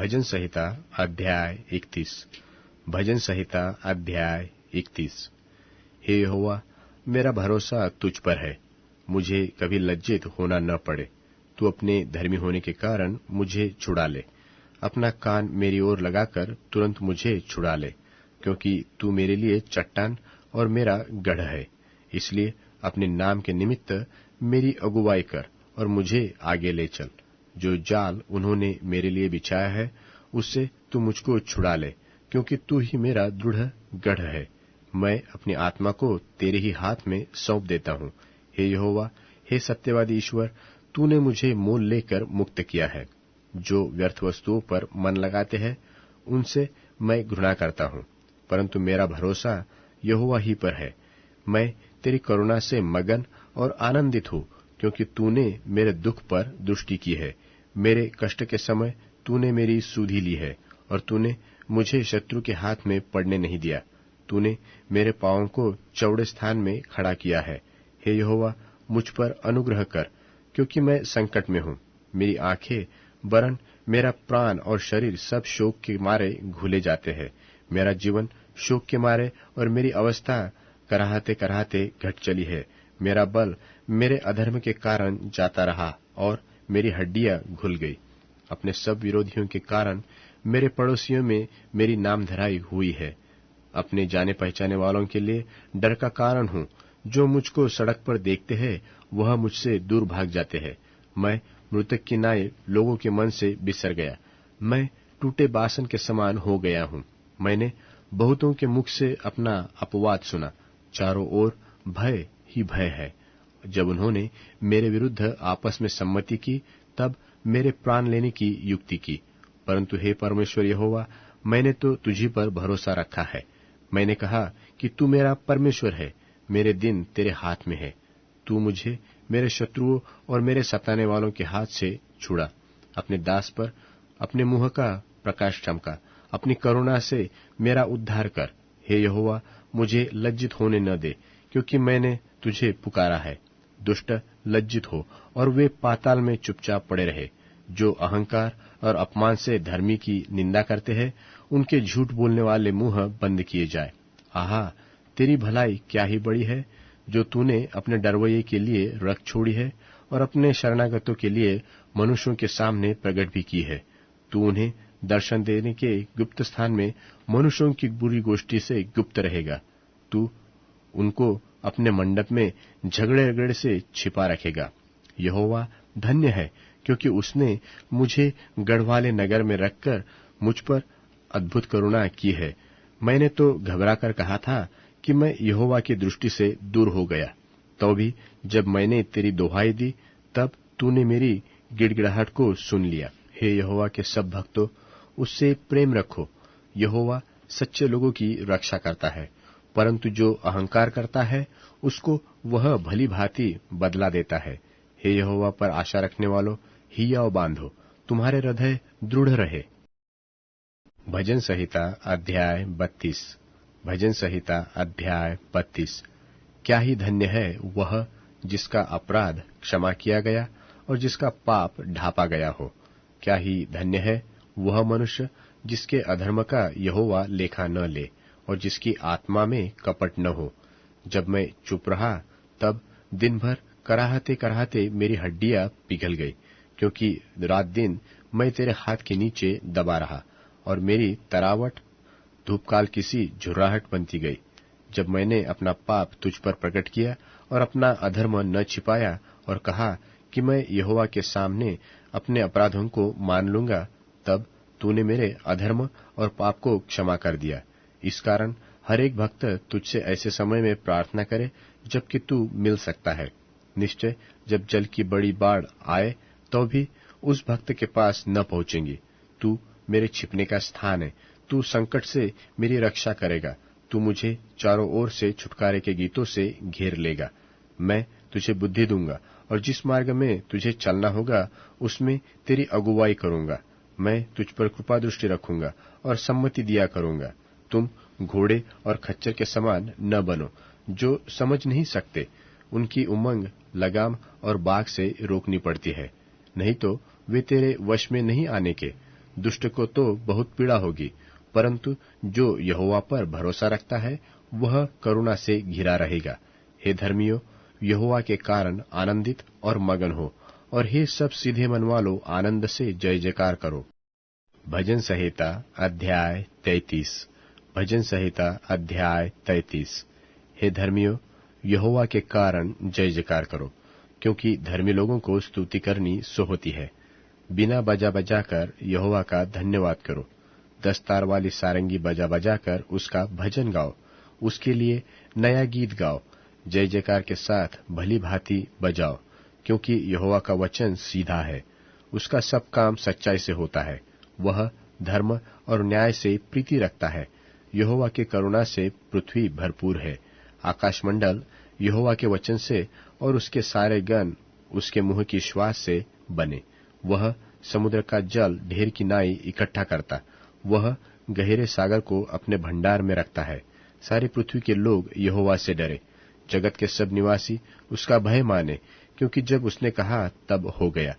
भजन संहिता अध्याय 31। भजन संहिता अध्याय 31। हे यहोवा, मेरा भरोसा तुझ पर है, मुझे कभी लज्जित होना न पड़े। तू अपने धर्मी होने के कारण मुझे छुड़ा ले, अपना कान मेरी ओर लगाकर तुरंत मुझे छुड़ा ले, क्योंकि तू मेरे लिए चट्टान और मेरा गढ़ है। इसलिए अपने नाम के निमित्त मेरी अगुवाई कर और मुझे आगे ले चल। जो जाल उन्होंने मेरे लिए बिछाया है, उससे तू मुझको छुड़ा ले, क्योंकि तू ही मेरा दृढ़ गढ़ है। मैं अपनी आत्मा को तेरे ही हाथ में सौंप देता हूँ। हे यहोवा, हे सत्यवादी ईश्वर, तूने मुझे मोल लेकर मुक्त किया है। जो व्यर्थ वस्तुओं पर मन लगाते हैं, उनसे मैं घृणा करता हूँ, परंतु मेरा भरोसा यहोवा ही पर है। मैं तेरी करुणा से मगन और आनंदित हूँ, क्योंकि तूने मेरे दुख पर दृष्टि की है। मेरे कष्ट के समय तूने मेरी सुधि ली है, और तूने मुझे शत्रु के हाथ में पड़ने नहीं दिया। तूने मेरे पांवों को चौड़े स्थान में खड़ा किया है। हे यहोवा, मुझ पर अनुग्रह कर, क्योंकि मैं संकट में हूँ। मेरी आंखें वरन मेरा प्राण और शरीर सब शोक के मारे घुले जाते हैं। मेरा जीवन शोक के मारे और मेरी अवस्था कराहते कराहते घट चली है। मेरा बल मेरे अधर्म के कारण जाता रहा और मेरी हड्डियां घुल गई। अपने सब विरोधियों के कारण मेरे पड़ोसियों में मेरी नामधराई हुई है। अपने जाने पहचाने वालों के लिए डर का कारण हूँ। जो मुझको सड़क पर देखते हैं, वह मुझसे दूर भाग जाते हैं। मैं मृतक की नाई लोगों के मन से बिसर गया। मैं टूटे बासन के समान हो गया हूँ। मैंने बहुतों के मुख से अपना अपवाद सुना। चारों ओर भय ही भय है। जब उन्होंने मेरे विरुद्ध आपस में सम्मति की, तब मेरे प्राण लेने की युक्ति की। परंतु हे परमेश्वर यहोवा, मैंने तो तुझी पर भरोसा रखा है। मैंने कहा कि तू मेरा परमेश्वर है। मेरे दिन तेरे हाथ में है। तू मुझे मेरे शत्रुओं और मेरे सताने वालों के हाथ से छुड़ा। अपने दास पर अपने मुंह का प्रकाश चमका। अपनी करुणा से मेरा उद्धार कर। हे यहोवा, मुझे लज्जित होने न दे, क्योंकि मैंने तुझे पुकारा है। दुष्ट लज्जित हो और वे पाताल में चुपचाप पड़े रहे। जो अहंकार और अपमान से धर्मी की निंदा करते हैं, उनके झूठ बोलने वाले मुंह बंद किए जाए। आहा, तेरी भलाई क्या ही बड़ी है, जो तूने अपने डरवैये के लिए रख छोड़ी है और अपने शरणागतों के लिए मनुष्यों के सामने प्रकट भी की है। तू उन्हें दर्शन देने के गुप्त स्थान में मनुष्यों की बुरी गोष्ठी से गुप्त रहेगा। तू उनको अपने मंडप में झगड़े रगड़े से छिपा रखेगा। यहोवा धन्य है, क्योंकि उसने मुझे गढ़वाले नगर में रखकर मुझ पर अद्भुत करुणा की है। मैंने तो घबराकर कहा था कि मैं यहोवा की दृष्टि से दूर हो गया। तो भी जब मैंने तेरी दोहाई दी, तब तूने मेरी गिड़गिड़ाहट को सुन लिया। हे यहोवा के सब भक्तों, उससे प्रेम रखो। यहोवा सच्चे लोगों की रक्षा करता है, परंतु जो अहंकार करता है, उसको वह भली भांति बदला देता है। हे यहोवा पर आशा रखने वालों, हियाव बांधो, तुम्हारे हृदय दृढ़ रहे। भजन संहिता अध्याय 32। भजन संहिता अध्याय 32। क्या ही धन्य है वह जिसका अपराध क्षमा किया गया और जिसका पाप ढांपा गया हो। क्या ही धन्य है वह मनुष्य जिसके अधर्म का यहोवा लेखा न ले और जिसकी आत्मा में कपट न हो। जब मैं चुप रहा, तब दिन भर कराहते कराहते मेरी हड्डियां पिघल गई, क्योंकि रात दिन मैं तेरे हाथ के नीचे दबा रहा और मेरी तरावट धूपकाल किसी झुर्राहट बनती गई। जब मैंने अपना पाप तुझ पर प्रकट किया और अपना अधर्म न छिपाया और कहा कि मैं यहोवा के सामने अपने अपराधों को मान लूंगा, तब तूने मेरे अधर्म और पाप को क्षमा कर दिया। इस कारण हर एक भक्त तुझसे ऐसे समय में प्रार्थना करे जबकि तू मिल सकता है। निश्चय जब जल की बड़ी बाढ़ आए, तो भी उस भक्त के पास न पहुंचेंगी। तू मेरे छिपने का स्थान है। तू संकट से मेरी रक्षा करेगा। तू मुझे चारों ओर से छुटकारे के गीतों से घेर लेगा। मैं तुझे बुद्धि दूंगा और जिस मार्ग में तुझे चलना होगा, उसमें तेरी अगुवाई करूंगा। मैं तुझ पर कृपा दृष्टि रखूंगा और सम्मति दिया करूंगा। तुम घोड़े और खच्चर के समान न बनो, जो समझ नहीं सकते। उनकी उमंग लगाम और बाग से रोकनी पड़ती है, नहीं तो वे तेरे वश में नहीं आने के। दुष्ट को तो बहुत पीड़ा होगी, परंतु जो यहोवा पर भरोसा रखता है वह करुणा से घिरा रहेगा। हे धर्मियों, यहोवा के कारण आनंदित और मगन हो, और हे सब सीधे मन वालों, आनंद से जय जयकार करो। भजन संहिता अध्याय 33। भजन संहिता अध्याय 33। हे धर्मियों, यहोवा के कारण जय जयकार करो, क्योंकि धर्मी लोगों को स्तुति करनी सो होती है। बिना बजा बजाकर यहोवा का धन्यवाद करो, 10 तार वाली सारंगी बजा बजाकर उसका भजन गाओ, उसके लिए नया गीत गाओ, जय जयकार के साथ भली भांति बजाओ, क्योंकि यहोवा का वचन सीधा है, उसका सब काम सच्चाई से होता है। वह धर्म और न्याय से प्रीति रखता है। यहोवा के करुणा से पृथ्वी भरपूर है। आकाशमंडल यहोवा के वचन से और उसके सारे गण उसके मुंह की श्वास से बने। वह समुद्र का जल ढेर की नाई इकट्ठा करता, वह गहरे सागर को अपने भंडार में रखता है। सारी पृथ्वी के लोग यहोवा से डरे, जगत के सब निवासी उसका भय माने, क्योंकि जब उसने कहा तब हो गया,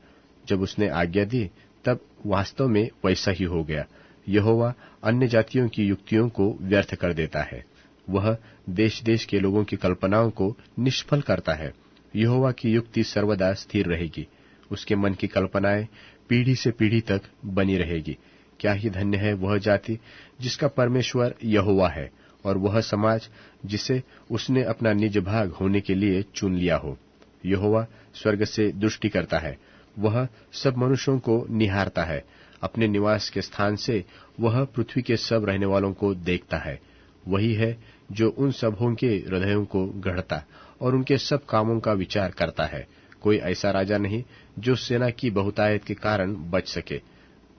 जब उसने आज्ञा दी तब वास्तव में वैसा ही हो गया। यहोवा अन्य जातियों की युक्तियों को व्यर्थ कर देता है, वह देश देश के लोगों की कल्पनाओं को निष्फल करता है। यहोवा की युक्ति सर्वदा स्थिर रहेगी, उसके मन की कल्पनाएं पीढ़ी से पीढ़ी तक बनी रहेगी। क्या ही धन्य है वह जाति जिसका परमेश्वर यहोवा है, और वह समाज जिसे उसने अपना निज भाग होने के लिए चुन लिया हो। यहोवा स्वर्ग से दृष्टि करता है, वह सब मनुष्यों को निहारता है, अपने निवास के स्थान से वह पृथ्वी के सब रहने वालों को देखता है। वही है जो उन सबों के हृदयों को गढ़ता और उनके सब कामों का विचार करता है। कोई ऐसा राजा नहीं जो सेना की बहुतायत के कारण बच सके।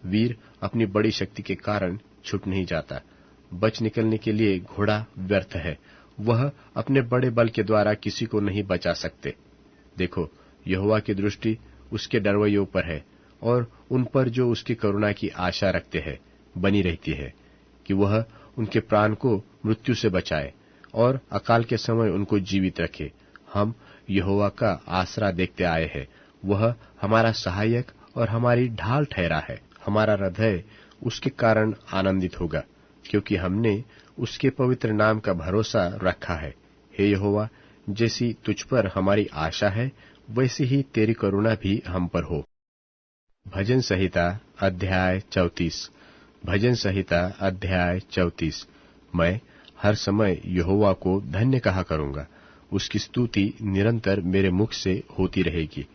वीर अपनी बड़ी शक्ति के कारण छूट नहीं जाता। बच निकलने के लिए घोड़ा व्यर्थ है, वह अपने बड़े बल के द्वारा किसी को नहीं बचा सकते। देखो, यहोवा की दृष्टि उसके डरवैयों पर है, और उन पर जो उसकी करुणा की आशा रखते हैं बनी रहती है, कि वह उनके प्राण को मृत्यु से बचाए और अकाल के समय उनको जीवित रखे। हम यहोवा का आसरा देखते आए हैं, वह हमारा सहायक और हमारी ढाल ठहरा है। हमारा हृदय उसके कारण आनंदित होगा, क्योंकि हमने उसके पवित्र नाम का भरोसा रखा है। हे यहोवा, जैसी तुझ पर हमारी आशा है, वैसी ही तेरी करुणा भी हम पर हो। भजन संहिता अध्याय 34। भजन संहिता अध्याय 34। मैं हर समय यहोवा को धन्य कहा करूंगा, उसकी स्तुति निरंतर मेरे मुख से होती रहेगी।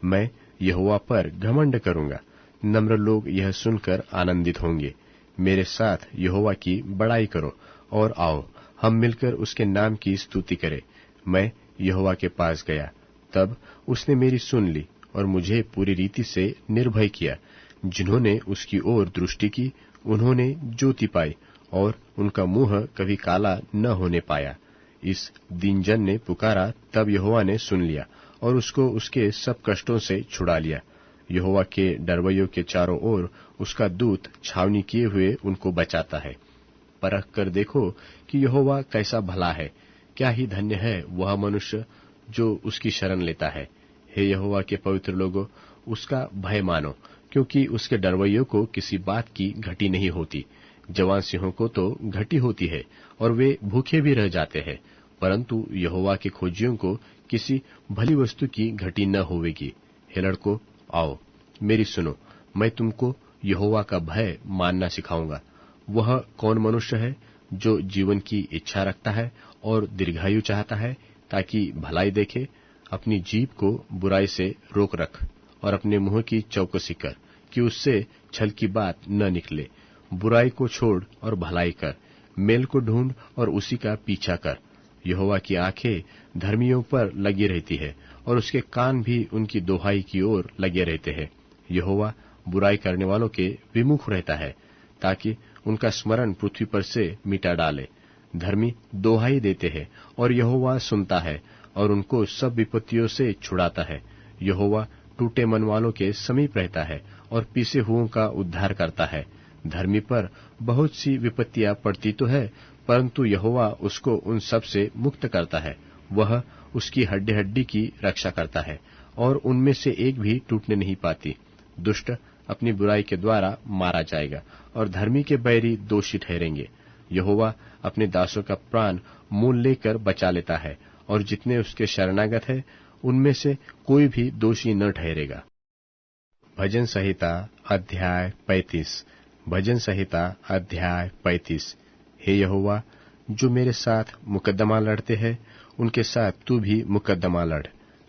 मैं यहोवा पर घमंड करूंगा, नम्र लोग यह सुनकर आनंदित होंगे। मेरे साथ यहोवा की बड़ाई करो, और आओ हम मिलकर उसके नाम की स्तुति करें। मैं यहोवा के पास गया, तब उसने मेरी सुन ली और मुझे पूरी रीति से निर्भय किया। जिन्होंने उसकी ओर दृष्टि की, उन्होंने ज्योति पाई, और उनका मुंह कभी काला न होने पाया। इस दीनजन ने पुकारा, तब यहोवा ने सुन लिया और उसको उसके सब कष्टों से छुड़ा लिया। यहोवा के डरवैयों के चारों ओर उसका दूत छावनी किए हुए उनको बचाता है। परख कर देखो कि यहोवा कैसा भला है, क्या ही धन्य है वह मनुष्य जो उसकी शरण लेता है। हे यहोवा के पवित्र लोगों, उसका भय मानो, क्योंकि उसके डरवैयों को किसी बात की घटी नहीं होती। जवान सिंहों को तो घटी होती है और वे भूखे भी रह जाते हैं, परंतु यहोवा के खोजियों को किसी भली वस्तु की घटी न होवेगी। हे लड़कों, आओ मेरी सुनो, मैं तुमको यहोवा का भय मानना सिखाऊंगा। वह कौन मनुष्य है जो जीवन की इच्छा रखता है और दीर्घायु चाहता है, ताकि भलाई देखे? अपनी जीभ को बुराई से रोक रख और अपने मुंह की चौकसी कर, कि उससे छल की बात न निकले। बुराई को छोड़ और भलाई कर, मेल को ढूंढ और उसी का पीछा कर। यहोवा की आंखें धर्मियों पर लगी रहती है, और उसके कान भी उनकी दोहाई की ओर लगे रहते हैं। यहोवा बुराई करने वालों के विमुख रहता है, ताकि उनका स्मरण पृथ्वी पर से मिटा डाले। धर्मी दोहाई देते हैं और यहोवा सुनता है और उनको सब विपत्तियों से छुड़ाता है। यहोवा टूटे मन वालों के समीप रहता है और पीसे हुओं का उद्धार करता है। धर्मी पर बहुत सी विपत्तियां पड़ती तो है, परंतु यहोवा उसको उन सब से मुक्त करता है। वह उसकी हड्डी हड्डी की रक्षा करता है और उनमें से एक भी टूटने नहीं पाती। दुष्ट अपनी बुराई के द्वारा मारा जाएगा और धर्मी के बैरी दोषी ठहरेंगे। यहोवा अपने दासों का प्राण मोल लेकर बचा लेता है और जितने उसके शरणागत है उनमें से कोई भी दोषी न ठहरेगा। भजन संहिता अध्याय 35। भजन संहिता अध्याय 35। हे यहोवा, जो मेरे साथ मुकद्दमा लड़ते हैं उनके साथ तू भी मुकद्दमा लड़।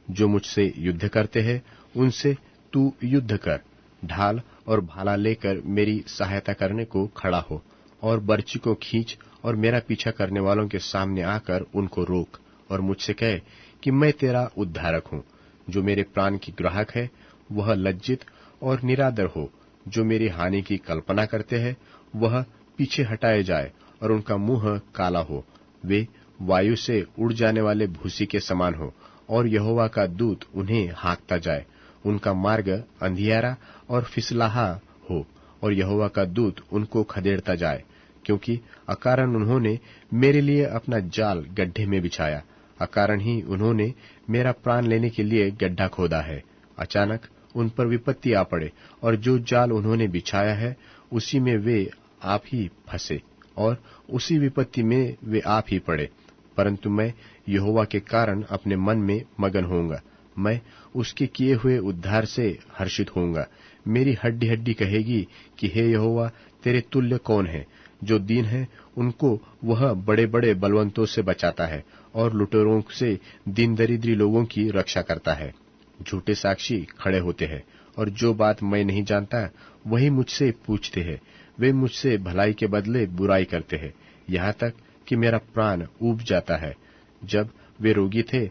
जो मुझसे युद्ध करते हैं उनसे तू युद्ध कर। ढाल और भाला लेकर मेरी सहायता करने को खड़ा हो और बर्छी को खींच और मेरा पीछा करने वालों के सामने आकर उनको रोक और मुझसे कह कि मैं तेरा उद्धारक हूँ। जो मेरे प्राण की ग्राहक है वह लज्जित और निरादर हो। जो मेरी हानि की कल्पना करते हैं वह पीछे हटाए जाए और उनका मुंह काला हो। वे वायु से उड़ जाने वाले भूसी के समान हो और यहोवा का दूत उन्हें हाँकता जाए। उनका मार्ग अंधियारा और फिसलाहा हो और यहोवा का दूत उनको खदेड़ता जाए, क्योंकि अकारण उन्होंने मेरे लिए अपना जाल गड्ढे में बिछाया। अकारण ही उन्होंने मेरा प्राण लेने के लिए गड्ढा खोदा है। अचानक उन पर विपत्ति आ पड़े और जो जाल उन्होंने बिछाया है उसी में वे आप ही फंसे और उसी विपत्ति में वे आप ही पड़े। परंतु मैं यहोवा के कारण अपने मन में मगन होऊंगा। मैं उसके किए हुए उद्धार से हर्षित होऊंगा। मेरी हड्डी हड्डी कहेगी कि हे यहोवा, तेरे तुल्य कौन है। जो दीन है उनको वह बड़े बड़े बलवंतों से बचाता है और लुटेरों से दीन दरिद्री लोगों की रक्षा करता है। झूठे साक्षी खड़े होते हैं और जो बात मैं नहीं जानता वही मुझसे पूछते हैं। वे मुझसे भलाई के बदले बुराई करते हैं, यहाँ तक कि मेरा प्राण ऊब जाता है। जब वे रोगी थे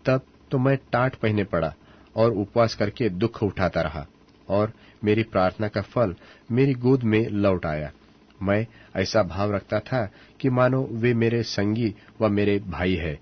तब तो मैं टाट पहने पड़ा और उपवास करके दुख उठाता रहा और मेरी प्रार्थना का फल मेरी गोद में लौट आया। मैं ऐसा भाव रखता था कि मानो वे मेरे संगी व मेरे भाई है।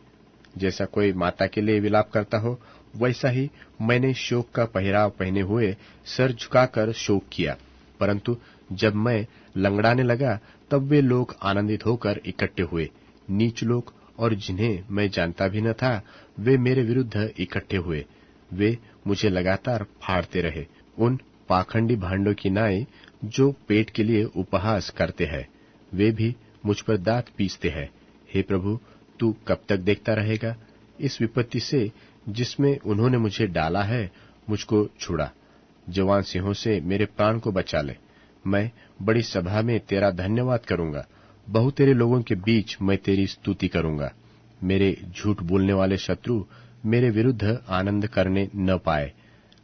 जैसा कोई माता के लिए विलाप करता हो वैसा ही मैंने शोक का पहराव पहने हुए सर झुकाकर शोक किया। परंतु जब मैं लंगड़ाने लगा तब वे लोग आनंदित होकर इकट्ठे हुए। नीच लोग और जिन्हें मैं जानता भी न था वे मेरे विरुद्ध इकट्ठे हुए। वे मुझे लगातार फाड़ते रहे, उन पाखंडी भांडों की नाई जो पेट के लिए उपहास करते हैं। वे भी मुझ पर दांत पीसते हैं। हे प्रभु, तू कब तक देखता रहेगा? इस विपत्ति से जिसमें उन्होंने मुझे डाला है मुझको छुड़ा। जवान सिंहों से मेरे प्राण को बचा ले। मैं बड़ी सभा में तेरा धन्यवाद करूंगा। बहुतेरे लोगों के बीच मैं तेरी स्तुति करूंगा। मेरे झूठ बोलने वाले शत्रु मेरे विरुद्ध आनंद करने न पाए।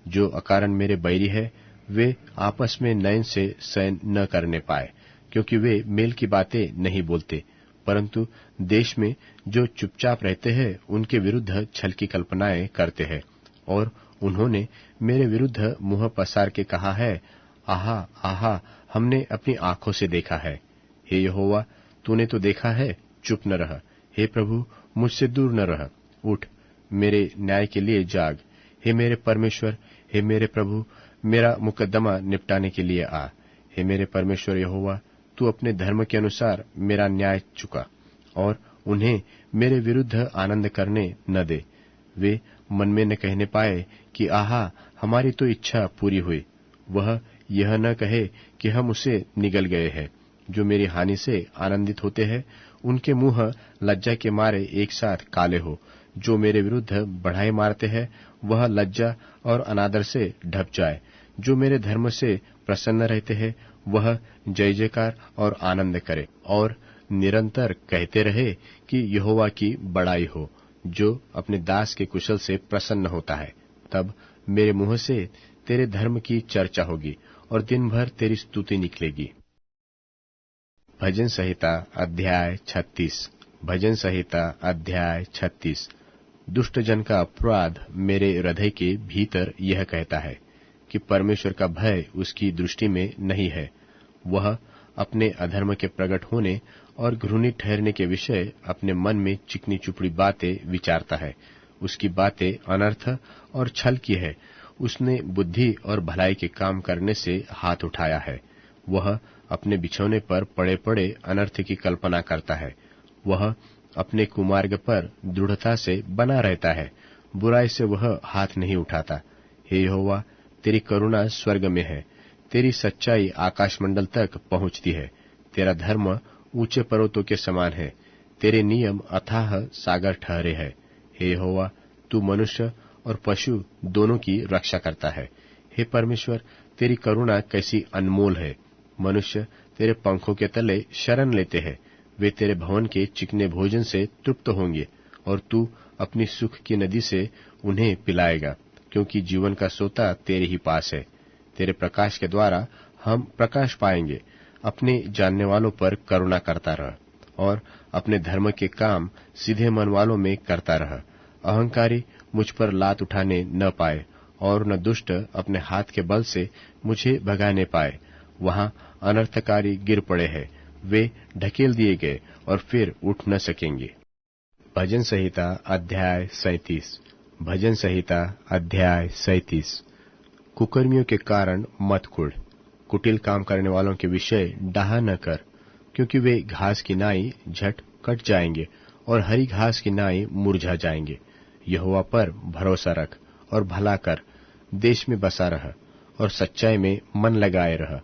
जो अकारण मेरे बैरी है वे आपस में नयन से शयन न करने पाए, क्योंकि वे मेल की बातें नहीं बोलते। परंतु देश में जो चुपचाप रहते हैं उनके विरुद्ध छल की कल्पनाएं करते हैं। और उन्होंने मेरे विरुद्ध मुंह पसार के कहा है, आहा आहा, हमने अपनी आंखों से देखा है। हे यहोवा, तूने तो देखा है, चुप न रह। हे प्रभु, मुझसे दूर न रह। उठ, मेरे न्याय के लिए जाग। हे मेरे परमेश्वर, हे मेरे प्रभु, मेरा मुकद्दमा निपटाने के लिए आ। हे मेरे परमेश्वर यहोवा, तू अपने धर्म के अनुसार मेरा न्याय चुका और उन्हें मेरे विरुद्ध आनंद करने न दे। वे मन में न कहने पाए कि आहा, हमारी तो इच्छा पूरी हुई। वह यह न कहे कि हम उसे निगल गए हैं। जो मेरी हानि से आनंदित होते हैं उनके मुंह लज्जा के मारे एक साथ काले हो। जो मेरे विरुद्ध बढ़ाई मारते हैं वह लज्जा और अनादर से ढप जाए। जो मेरे धर्म से प्रसन्न रहते हैं वह जय जयकार और आनंद करे और निरंतर कहते रहे कि यहोवा की बड़ाई हो। जो अपने दास के कुशल से प्रसन्न होता है, तब मेरे मुंह से तेरे धर्म की चर्चा होगी और दिन भर तेरी स्तुति निकलेगी। भजन संहिता अध्याय 36। भजन संहिता अध्याय 36। दुष्ट जन का अपराध मेरे हृदय के भीतर यह कहता है कि परमेश्वर का भय उसकी दृष्टि में नहीं है। वह अपने अधर्म के प्रकट होने और घृणित ठहरने के विषय अपने मन में चिकनी चुपड़ी बातें विचारता है। उसकी बातें अनर्थ और छल की है। उसने बुद्धि और भलाई के काम करने से हाथ उठाया है। वह अपने बिछौने पर पड़े पड़े अनर्थ की कल्पना करता है। वह अपने कुमार्ग पर दृढ़ता से बना रहता है। बुराई से वह हाथ नहीं उठाता। हे यहोवा, तेरी करुणा स्वर्ग में है। तेरी सच्चाई आकाशमंडल तक पहुंचती है। तेरा धर्म ऊंचे पर्वतों के समान है। तेरे नियम अथाह सागर ठहरे है। हे यहोवा, तू मनुष्य और पशु दोनों की रक्षा करता है। हे परमेश्वर, तेरी करुणा कैसी अनमोल है। मनुष्य तेरे पंखों के तले शरण लेते हैं। वे तेरे भवन के चिकने भोजन से तृप्त होंगे और तू अपनी सुख की नदी से उन्हें पिलाएगा, क्योंकि जीवन का सोता तेरे ही पास है। तेरे प्रकाश के द्वारा हम प्रकाश पाएंगे। अपने जानने वालों पर करुणा करता रह और अपने धर्म के काम सीधे मन वालों में करता रह। अहंकारी मुझ पर लात उठाने न पाए और न दुष्ट अपने हाथ के बल से मुझे भगाने पाए। वहां अनर्थकारी गिर पड़े हैं, वे ढकेल दिए गए और फिर उठ न सकेंगे। भजन संहिता अध्याय 37। भजन संहिता अध्याय 37। कुकर्मियों के कारण मत कुढ़, कुटिल काम करने वालों के विषय डाह न कर, क्योंकि वे घास की नाई झट कट जाएंगे और हरी घास की नाई मुरझा जाएंगे। यहोवा पर भरोसा रख और भला कर, देश में बसा रह और सच्चाई में मन लगाए रह।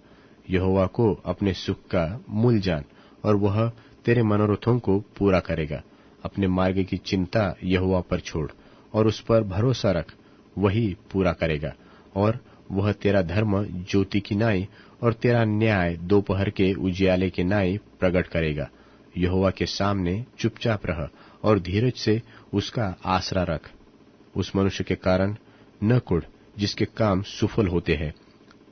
यहोवा को अपने सुख का मूल जान और वह तेरे मनोरथों को पूरा करेगा। अपने मार्ग की चिंता यहोवा पर छोड़ और उस पर भरोसा रख, वही पूरा करेगा। और वह तेरा धर्म ज्योति की नाई और तेरा न्याय दोपहर के उजियाले के नाई प्रकट करेगा। यहोवा के सामने चुपचाप रह और धीरज से उसका आसरा रख। उस मनुष्य के कारण न कुढ़ जिसके काम सुफल होते हैं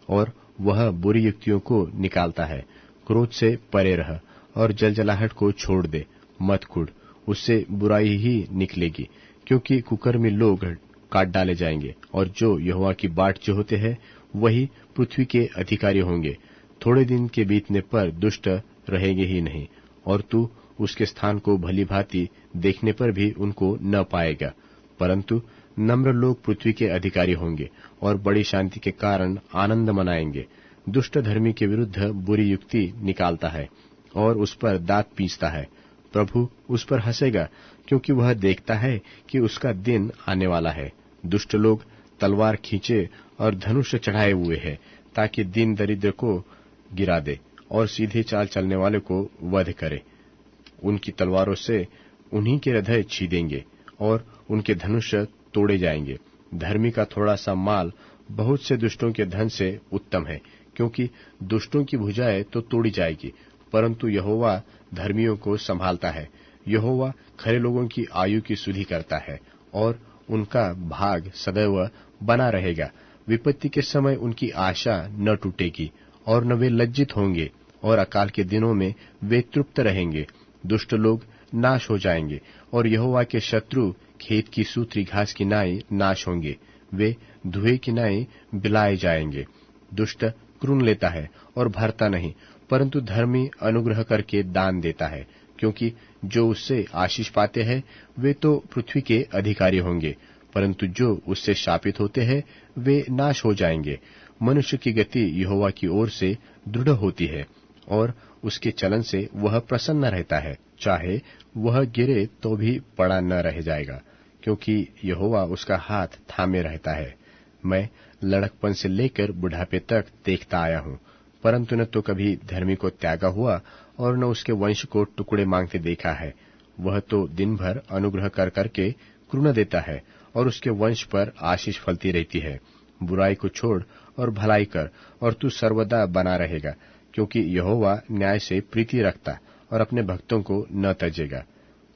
और वह बुरी युक्तियों को निकालता है। क्रोध से परे रह और जलजलाहट को छोड़ दे। मत कुढ़, उससे बुराई ही निकलेगी, क्योंकि कुकर्मी लोग काट डाले जाएंगे और जो यहोवा की बाट जोहते हैं वही पृथ्वी के अधिकारी होंगे। थोड़े दिन के बीतने पर दुष्ट रहेंगे ही नहीं और तू उसके स्थान को भली भांति देखने पर भी उनको न पाएगा। परंतु नम्र लोग पृथ्वी के अधिकारी होंगे और बड़ी शांति के कारण आनंद मनाएंगे। दुष्ट धर्मी के विरुद्ध बुरी युक्ति निकालता है और उस पर दांत पीसता है। प्रभु उस पर हंसेगा, क्योंकि वह देखता है कि उसका दिन आने वाला है। दुष्ट लोग तलवार खींचे और धनुष चढ़ाए हुए हैं, ताकि दीन दरिद्र को गिरा दे और सीधे चाल चलने वाले को वध करे। उनकी तलवारों से उन्हीं के हृदय छीदेंगे और उनके धनुष तोड़े जाएंगे। धर्मी का थोड़ा सा माल बहुत से दुष्टों के धन से उत्तम है, क्योंकि दुष्टों की भुजाएं तो तोड़ी जाएगी, परंतु यहोवा धर्मियों को संभालता है। यहोवा खरे लोगों की आयु की सुधि करता है और उनका भाग सदैव बना रहेगा। विपत्ति के समय उनकी आशा न टूटेगी और न वे लज्जित होंगे, और अकाल के दिनों में वे तृप्त रहेंगे। दुष्ट लोग नाश हो जाएंगे और यहोवा के शत्रु खेत की सूत्री घास की नाई नाश होंगे। वे धुएं की नाई बिलाए जाएंगे। दुष्ट क्रून लेता है और भरता नहीं, परंतु धर्मी अनुग्रह करके दान देता है, क्योंकि जो उससे आशीष पाते हैं वे तो पृथ्वी के अधिकारी होंगे, परंतु जो उससे शापित होते हैं वे नाश हो जाएंगे। मनुष्य की गति यहोवा की ओर से दृढ़ होती है और उसके चलन से वह प्रसन्न रहता है। चाहे वह गिरे तो भी पड़ा न रह जाएगा, क्योंकि यहोवा उसका हाथ थामे रहता है। मैं लड़कपन से लेकर बुढ़ापे तक देखता आया हूँ, परंतु न तो कभी धर्मी को त्यागा हुआ और न उसके वंश को टुकड़े मांगते देखा है। वह तो दिन भर अनुग्रह कर करके क्रुण देता है और उसके वंश पर आशीष फलती रहती है। बुराई को छोड़ और भलाई कर और तू सर्वदा बना रहेगा, क्योंकि यहोवा न्याय से प्रीति रखता और अपने भक्तों को न तजेगा।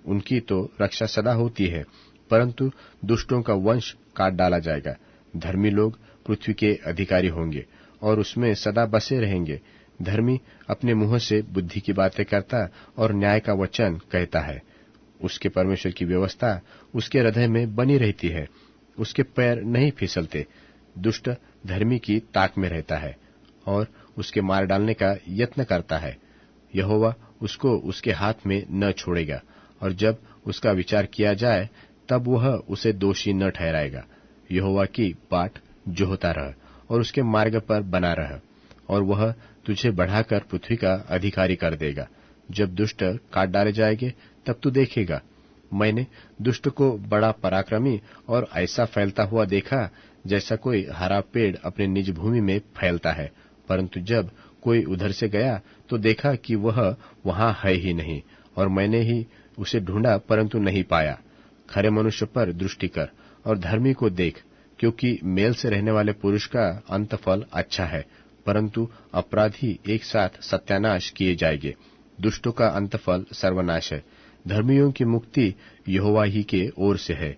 उनकी तो रक्षा सदा होती है, परंतु दुष्टों का वंश काट डाला जाएगा। धर्मी लोग पृथ्वी के अधिकारी होंगे और उसमें सदा बसे रहेंगे। धर्मी अपने मुंह से बुद्धि की बातें करता और न्याय का वचन कहता है। उसके परमेश्वर की व्यवस्था उसके हृदय में बनी रहती है, उसके पैर नहीं फिसलते। दुष्ट धर्मी की ताक में रहता है और उसके मार डालने का यत्न करता है। यहोवा उसको उसके हाथ में न छोड़ेगा, और जब उसका विचार किया जाए तब वह उसे दोषी न ठहराएगा। यहोवा की बाट जोहता रह और उसके मार्ग पर बना रह, और वह तुझे बढ़ाकर पृथ्वी का अधिकारी कर देगा। जब दुष्ट काट डाले जाएंगे तब तू देखेगा। मैंने दुष्ट को बड़ा पराक्रमी और ऐसा फैलता हुआ देखा, जैसा कोई हरा पेड़ अपने निज भूमि में फैलता है परंतु जब कोई उधर से गया तो देखा कि वह वहां है ही नहीं, और मैंने ही उसे ढूंढा परंतु नहीं पाया। खरे मनुष्य पर दृष्टि कर और धर्मी को देख, क्योंकि मेल से रहने वाले पुरुष का अंतफल अच्छा है, परंतु अपराधी एक साथ सत्यानाश किए जाएंगे। दुष्टों का अंतफल सर्वनाश है, धर्मियों की मुक्ति यहोवा ही के ओर से है।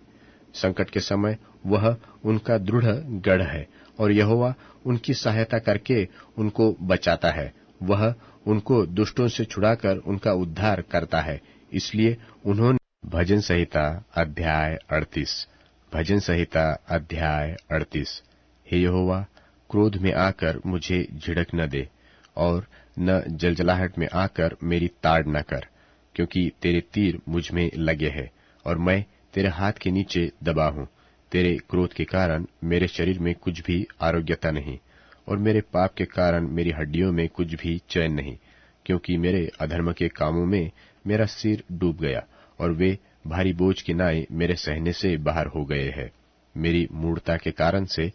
संकट के समय वह उनका दृढ़ गढ़ है, और यहोवा उनकी सहायता करके उनको बचाता है। वह उनको दुष्टों से छुड़ाकर उनका उद्धार करता है। इसलिए उन्होंने भजन संहिता अध्याय 38। भजन संहिता अध्याय 38। हे यहोवा, क्रोध में आकर मुझे झिड़क न दे, और न जलजलाहट में आकर मेरी ताड़ न कर, क्योंकि तेरे तीर मुझ में लगे हैं और मैं तेरे हाथ के नीचे दबा हूं। तेरे क्रोध के कारण मेरे शरीर में कुछ भी आरोग्यता नहीं, और मेरे पाप के कारण मेरी हड्डियों में कुछ भी चैन नहीं, क्योंकि मेरे अधर्म के कामों में मेरा सिर डूब गया, और वे भारी बोझ के नाए मेरे सहने से बाहर हो गए हैं। मेरी मूढ़ता के कारण से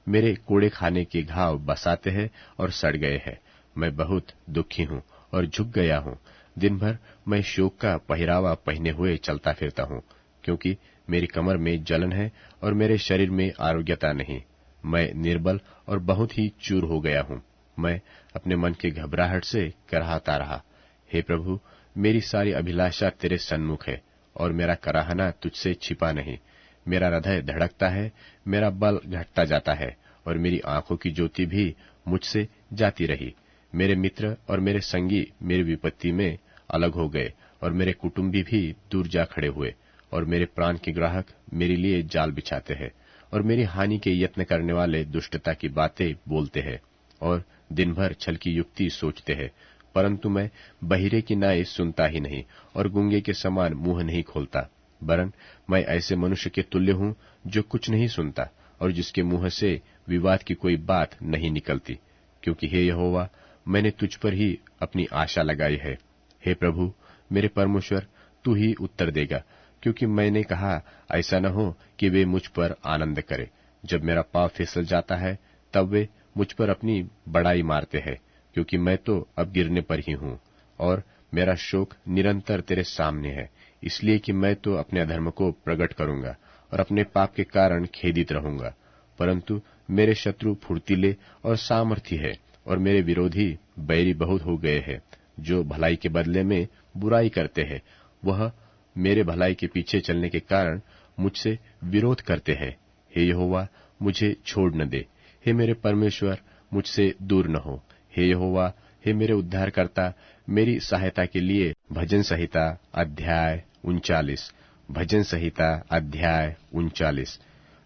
मेरे कोड़े खाने के घाव बसाते हैं और सड़ गए हैं। मैं बहुत दुखी हूं और झुक गया हूं। दिन भर मैं शोक का पहरावा पहने हुए चलता फिरता हूं, क्योंकि मेरी कमर में जलन है और मेरे शरीर में आरोग्यता नहीं। मैं निर्बल और बहुत ही चूर हो गया हूं। मैं अपने मन की घबराहट से कराहता रहा। हे प्रभु, मेरी सारी अभिलाषा तेरे सन्मुख है, और मेरा कराहना तुझसे छिपा नहीं। मेरा हृदय धड़कता है, मेरा बल घटता जाता है, और मेरी आंखों की ज्योति भी मुझसे जाती रही। मेरे मित्र और मेरे संगी मेरी विपत्ति में अलग हो गए, और मेरे कुटुंबी भी दूर जा खड़े हुए, और मेरे प्राण के ग्राहक मेरे लिए जाल बिछाते हैं, और मेरी हानि के यत्न करने वाले दुष्टता की बातें बोलते हैं, और दिन भर छल की युक्ति सोचते हैं। परंतु मैं बहिरे की नाई सुनता ही नहीं, और गूंगे के समान मुंह नहीं खोलता, वरन मैं ऐसे मनुष्य के तुल्य हूं जो कुछ नहीं सुनता, और जिसके मुंह से विवाद की कोई बात नहीं निकलती। क्योंकि हे यहोवा, मैंने तुझ पर ही अपनी आशा लगाई है। हे प्रभु मेरे परमेश्वर, तू ही उत्तर देगा, क्योंकि मैंने कहा ऐसा न हो कि वे मुझ पर आनंद करे। जब मेरा पाँव फिसल जाता है तब वे मुझ पर अपनी बड़ाई मारते हैं, क्योंकि मैं तो अब गिरने पर ही हूं, और मेरा शोक निरंतर तेरे सामने है। इसलिए कि मैं तो अपने अधर्म को प्रकट करूंगा और अपने पाप के कारण खेदित रहूंगा। परंतु मेरे शत्रु फुर्तीले और सामर्थी है, और मेरे विरोधी बैरी बहुत हो गए हैं। जो भलाई के बदले में बुराई करते हैं, वह मेरे भलाई के पीछे चलने के कारण मुझसे विरोध करते हैं। हे यहोवा, मुझे छोड़ न दे। हे मेरे परमेश्वर, मुझसे दूर न हो। हे यहोवा, हे मेरे उद्धारकर्ता, मेरी सहायता के लिए। भजन संहिता अध्याय 39। भजन संहिता अध्याय 39।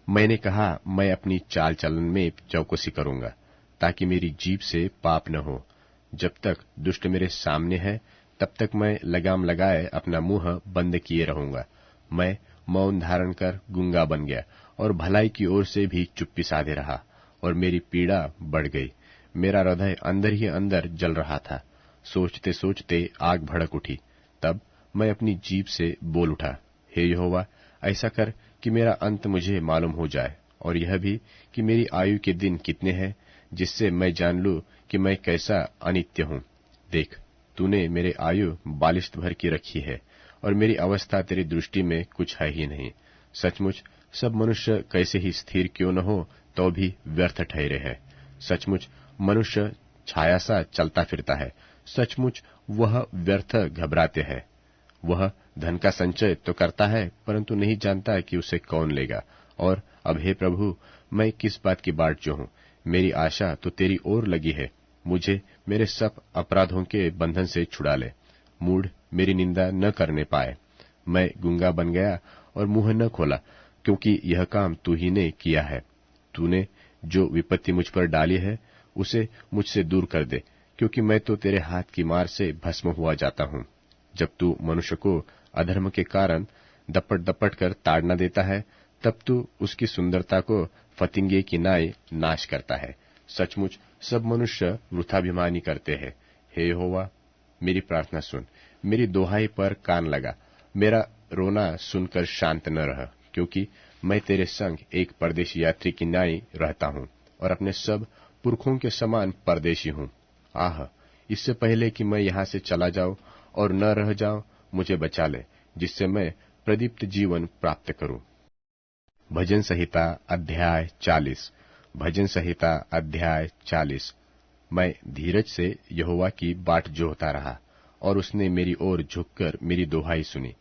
मैंने कहा, मैं अपनी चाल चलन में चौकसी करूंगा, ताकि मेरी जीभ से पाप न हो। जब तक दुष्ट मेरे सामने है, तब तक मैं लगाम लगाए अपना मुंह बंद किए रहूंगा। मैं मौन धारण कर गूंगा बन गया, और भलाई की ओर से भी चुप्पी साधे रहा, और मेरी पीड़ा बढ़ गई। मेरा हृदय अंदर ही अंदर जल रहा था। सोचते सोचते आग भड़क उठी। तब मैं अपनी जीभ से बोल उठा, हे यहोवा, ऐसा कर कि मेरा अंत मुझे मालूम हो जाए, और यह भी कि मेरी आयु के दिन कितने हैं, जिससे मैं जान लूं कि मैं कैसा अनित्य हूं। देख, तूने मेरे आयु 42 भर की रखी है, और मेरी अवस्था तेरी दृष्टि में कुछ है ही नहीं। सचमुच सब मनुष्य कैसे ही स्थिर क्यों न हो, तो भी व्यर्थ ठहरे हैं। सचमुच मनुष्य छाया सा चलता फिरता है, सचमुच वह व्यर्थ घबराते हैं। वह धन का संचय तो करता है, परंतु नहीं जानता कि उसे कौन लेगा। और अब हे प्रभु, मैं किस बात की बाट जो हूं? मेरी आशा तो तेरी ओर लगी है। मुझे मेरे सब अपराधों के बंधन से छुड़ा ले। मूढ़ मेरी निंदा न करने पाए। मैं गूंगा बन गया और मुंह न खोला, क्योंकि यह काम तू ही ने किया है। तूने जो विपत्ति मुझ पर डाली है, उसे मुझसे दूर कर दे, क्योंकि मैं तो तेरे हाथ की मार से भस्म हुआ जाता हूं। जब तू मनुष्य को अधर्म के कारण दपट दपट कर ताड़ना देता है, तब तू उसकी सुंदरता को फतिंगे की नाई नाश करता है। सचमुच सब मनुष्य वृथाभिमानी करते हैं। हे यहोवा, मेरी प्रार्थना सुन, मेरी दोहाई पर कान लगा। मेरा रोना सुनकर शांत न रह, क्योंकि मैं तेरे संग एक परदेशी यात्री की नाई रहता हूं, और अपने सब पुरखों के समान परदेशी हूँ। आह, इससे पहले कि मैं यहाँ से चला जाऊं और न रह जाऊं, मुझे बचा ले, जिससे मैं प्रदीप्त जीवन प्राप्त करूं। भजन संहिता अध्याय 40। भजन संहिता अध्याय 40। मैं धीरज से यहोवा की बाट जोहता रहा, और उसने मेरी ओर झुककर मेरी दोहाई सुनी।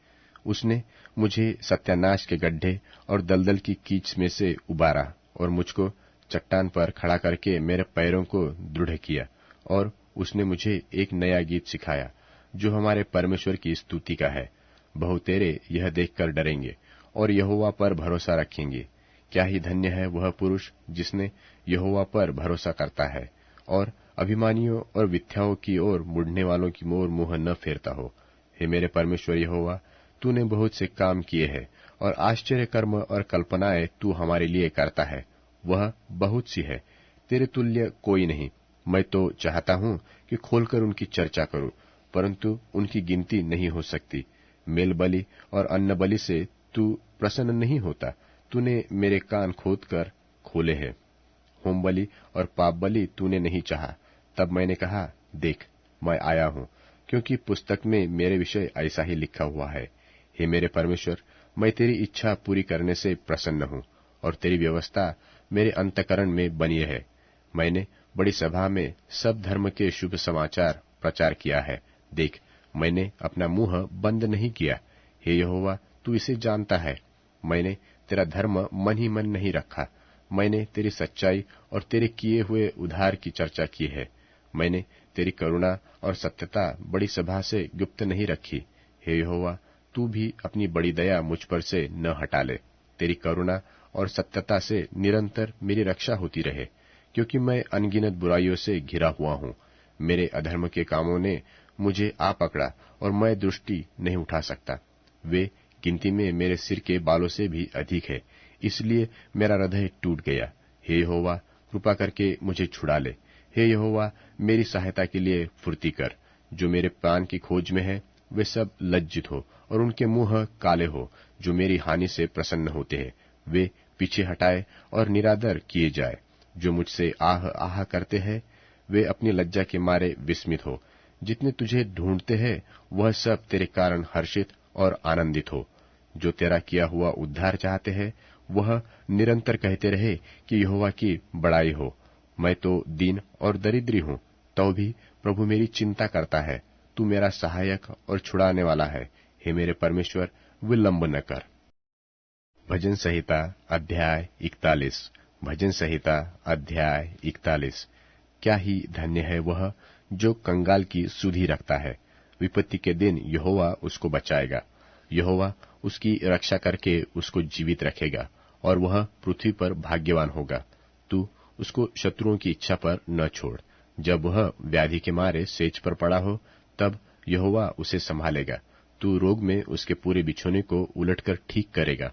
उसने मुझे सत्यानाश के गड्ढे और दलदल की कीच में से उबारा, और मुझको चट्टान पर खड़ा करके मेरे पैरों को दृढ़ किया। और उसने मुझे एक नया गीत सिखाया, जो हमारे परमेश्वर की स्तुति का है। बहुतेरे यह देखकर डरेंगे और यहोवा पर भरोसा रखेंगे। क्या ही धन्य है वह पुरुष जिसने यहोवा पर भरोसा करता है, और अभिमानियों और मिथ्याओं की ओर मुड़ने वालों की ओर मुंह न फेरता हो। हे मेरे परमेश्वर यहोवा, तूने बहुत से काम किए हैं, और आश्चर्य कर्म और कल्पनाएं तू हमारे लिए करता है। वह बहुत सी है, तेरे तुल्य कोई नहीं। मैं तो चाहता हूँ कि खोलकर उनकी चर्चा करूं, परंतु उनकी गिनती नहीं हो सकती। मेल बलि और अन्न बलि से तू प्रसन्न नहीं होता। तूने मेरे कान खोदकर खोले हैं। होम बलि और पाप बलि तूने नहीं चाहा। तब मैंने कहा, देख, मैं आया हूँ, क्योंकि पुस्तक में मेरे विषय ऐसा ही लिखा हुआ है। हे मेरे परमेश्वर, मैं तेरी इच्छा पूरी करने से प्रसन्न हूँ, और तेरी व्यवस्था मेरे अंतःकरण में बनी है। मैंने बड़ी सभा में सब धर्म के शुभ समाचार प्रचार किया है। देख, मैंने अपना मुंह बंद नहीं किया। हे यहोवा, तू इसे जानता है। मैंने तेरा धर्म मन ही मन नहीं रखा। मैंने तेरी सच्चाई और तेरे किए हुए उद्धार की चर्चा की है। मैंने तेरी करुणा और सत्यता बड़ी सभा से गुप्त नहीं रखी। हे यहोवा, तू भी अपनी बड़ी दया मुझ पर से न हटा ले। तेरी करुणा और सत्यता से निरंतर मेरी रक्षा होती रहे, क्योंकि मैं अनगिनत बुराइयों से घिरा हुआ हूँ। मेरे अधर्म के कामों ने मुझे आ पकड़ा, और मैं दृष्टि नहीं उठा सकता। वे गिनती में मेरे सिर के बालों से भी अधिक है, इसलिए मेरा हृदय टूट गया। हे यहोवा, कृपा करके मुझे छुड़ा ले। हे यहोवा, मेरी सहायता के लिए फुर्ती कर। जो मेरे प्राण की खोज में है, वे सब लज्जित हो, और उनके मुंह काले हो। जो मेरी हानि से प्रसन्न होते हैं, वे पीछे हटाए और निरादर किए जाए। जो मुझसे आह आह करते हैं, वे अपनी लज्जा के मारे विस्मित हो। जितने तुझे ढूंढते हैं, वह सब तेरे कारण हर्षित और आनंदित हो। जो तेरा किया हुआ उद्धार चाहते हैं, वह निरंतर कहते रहे कि यहोवा की बड़ाई हो। मैं तो दीन और दरिद्री हूँ, तो भी प्रभु मेरी चिंता करता है। तू मेरा सहायक और छुड़ाने वाला है। हे मेरे परमेश्वर, विलंब न कर। भजन संहिता अध्याय 41। भजन संहिता अध्याय 41। क्या ही धन्य है वह जो कंगाल की सुधि रखता है। विपत्ति के दिन यहोवा उसको बचाएगा। यहोवा उसकी रक्षा करके उसको जीवित रखेगा, और वह पृथ्वी पर भाग्यवान होगा। तू उसको शत्रुओं की इच्छा पर न छोड़। जब वह व्याधि के मारे सेज पर पड़ा हो, तब यहोवा उसे संभालेगा। तू रोग में उसके पूरे बिछोने को उलटकर ठीक करेगा।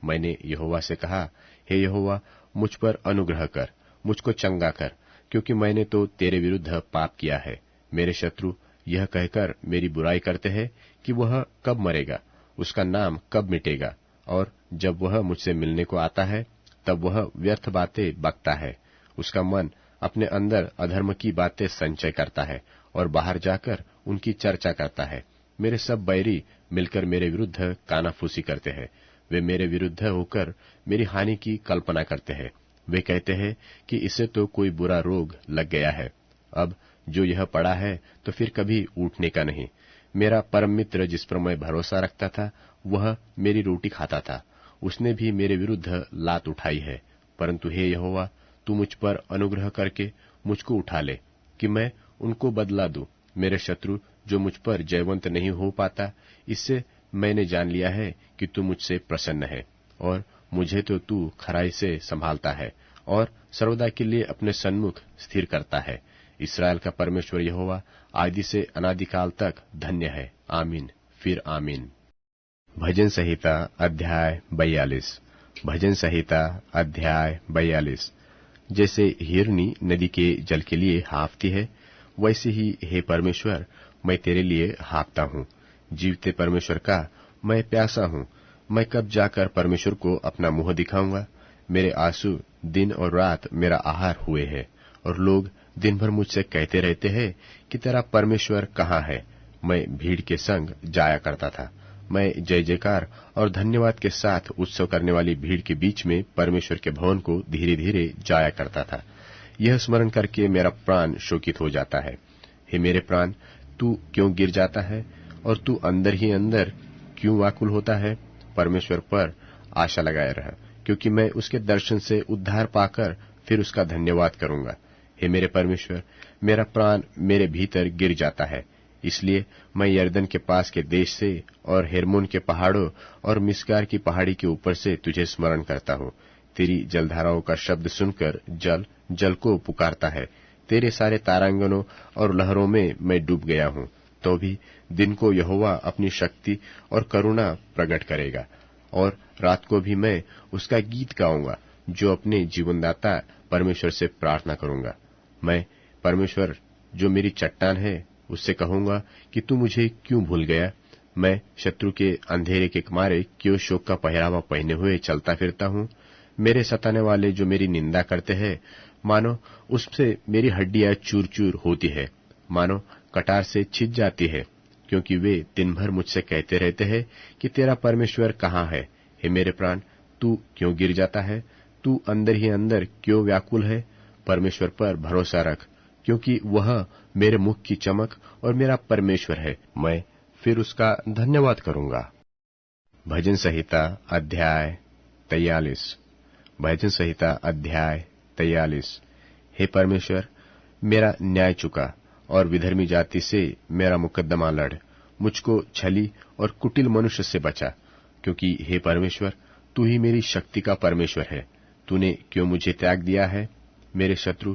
मैंने यहोवा से कहा, हे यहोवा, मुझ पर अनुग्रह कर, मुझको चंगा कर, क्योंकि मैंने तो तेरे विरुद्ध पाप किया है। मेरे शत्रु यह कहकर मेरी बुराई करते हैं कि वह कब मरेगा, उसका नाम कब मिटेगा। और जब वह मुझसे मिलने को आता है, तब वह व्यर्थ बातें बकता है। उसका मन अपने अंदर अधर्म की बातें संचय करता है, और बाहर जाकर उनकी चर्चा करता है। मेरे सब बैरी मिलकर मेरे विरुद्ध कानाफूसी करते हैं। वे मेरे विरुद्ध होकर मेरी हानि की कल्पना करते हैं। वे कहते हैं कि इसे तो कोई बुरा रोग लग गया है। अब जो यह पड़ा है, तो फिर कभी उठने का नहीं। मेरा परम मित्र जिस पर मैं भरोसा रखता था, वह मेरी रोटी खाता था। उसने भी मेरे विरुद्ध लात उठाई है। परंतु हे यहोवा, तू मुझ पर अनुग्रह करके मुझको उठा ले, कि मैं उनको बदला दूं। मेरे शत्रु जो मुझ पर जयवंत नहीं हो पाता, इससे मैंने जान लिया है कि तू मुझसे प्रसन्न है, और मुझे तो तू खराई से संभालता है, और सर्वदा के लिए अपने सन्मुख स्थिर करता है। इस्राएल का परमेश्वर यहोवा आदि से अनादिकाल तक धन्य है। आमीन, फिर आमीन। भजन संहिता अध्याय 42। भजन संहिता अध्याय 42। जैसे हिरनी नदी के जल के लिए हाँफती है, वैसे ही हे परमेश्वर, मैं तेरे लिए हाँफता हूँ। जीवते परमेश्वर का मैं प्यासा हूँ। मैं कब जाकर परमेश्वर को अपना मुंह दिखाऊंगा। मेरे आंसू दिन और रात मेरा आहार हुए हैं, और लोग दिन भर मुझसे कहते रहते हैं कि तेरा परमेश्वर कहाँ है। मैं भीड़ के संग जाया करता था। मैं जय जयकार और धन्यवाद के साथ उत्सव करने वाली भीड़ के बीच में परमेश्वर के भवन को धीरे धीरे जाया करता था। यह स्मरण करके मेरा प्राण शोकित हो जाता है। हे मेरे प्राण, तू क्यों गिर जाता है और तू अंदर ही अंदर क्यों व्याकुल होता है? परमेश्वर पर आशा लगाए रह, क्योंकि मैं उसके दर्शन से उद्धार पाकर फिर उसका धन्यवाद करूंगा। हे मेरे परमेश्वर, मेरा प्राण मेरे भीतर गिर जाता है। इसलिए मैं यरदन के पास के देश से और हेर्मोन के पहाड़ों और मिस्गार की पहाड़ी के ऊपर से तुझे स्मरण करता हूँ। तेरी जलधाराओं का शब्द सुनकर जल जल को पुकारता है। तेरे सारे तारांगनों और लहरों में मैं डूब गया हूँ। तो भी दिन को यहोवा अपनी शक्ति और करुणा प्रकट करेगा, और रात को भी मैं उसका गीत गाऊंगा, जो अपने जीवनदाता परमेश्वर से प्रार्थना करूंगा। मैं परमेश्वर, जो मेरी चट्टान है, उससे कहूंगा कि तू मुझे क्यों भूल गया। मैं शत्रु के अंधेरे के मारे क्यों शोक का पहरावा पहने हुए चलता फिरता हूँ। मेरे सताने वाले जो मेरी निंदा करते हैं, मानो उससे मेरी हड्डियां चूर चूर होती है, मानो कटार से छिद जाती है, क्योंकि वे दिन भर मुझसे कहते रहते हैं कि तेरा परमेश्वर कहाँ है। हे मेरे प्राण, तू क्यों गिर जाता है? तू अंदर ही अंदर क्यों व्याकुल है? परमेश्वर पर भरोसा रख, क्योंकि वह मेरे मुख की चमक और मेरा परमेश्वर है। मैं फिर उसका धन्यवाद करूंगा। भजन संहिता अध्याय 43। भजन संहिता अध्याय 43। हे परमेश्वर, मेरा न्याय चुका और विधर्मी जाति से मेरा मुकद्दमा लड़। मुझको छली और कुटिल मनुष्य से बचा, क्योंकि हे परमेश्वर, तू ही मेरी शक्ति का परमेश्वर है। तूने क्यों मुझे त्याग दिया है? मेरे शत्रु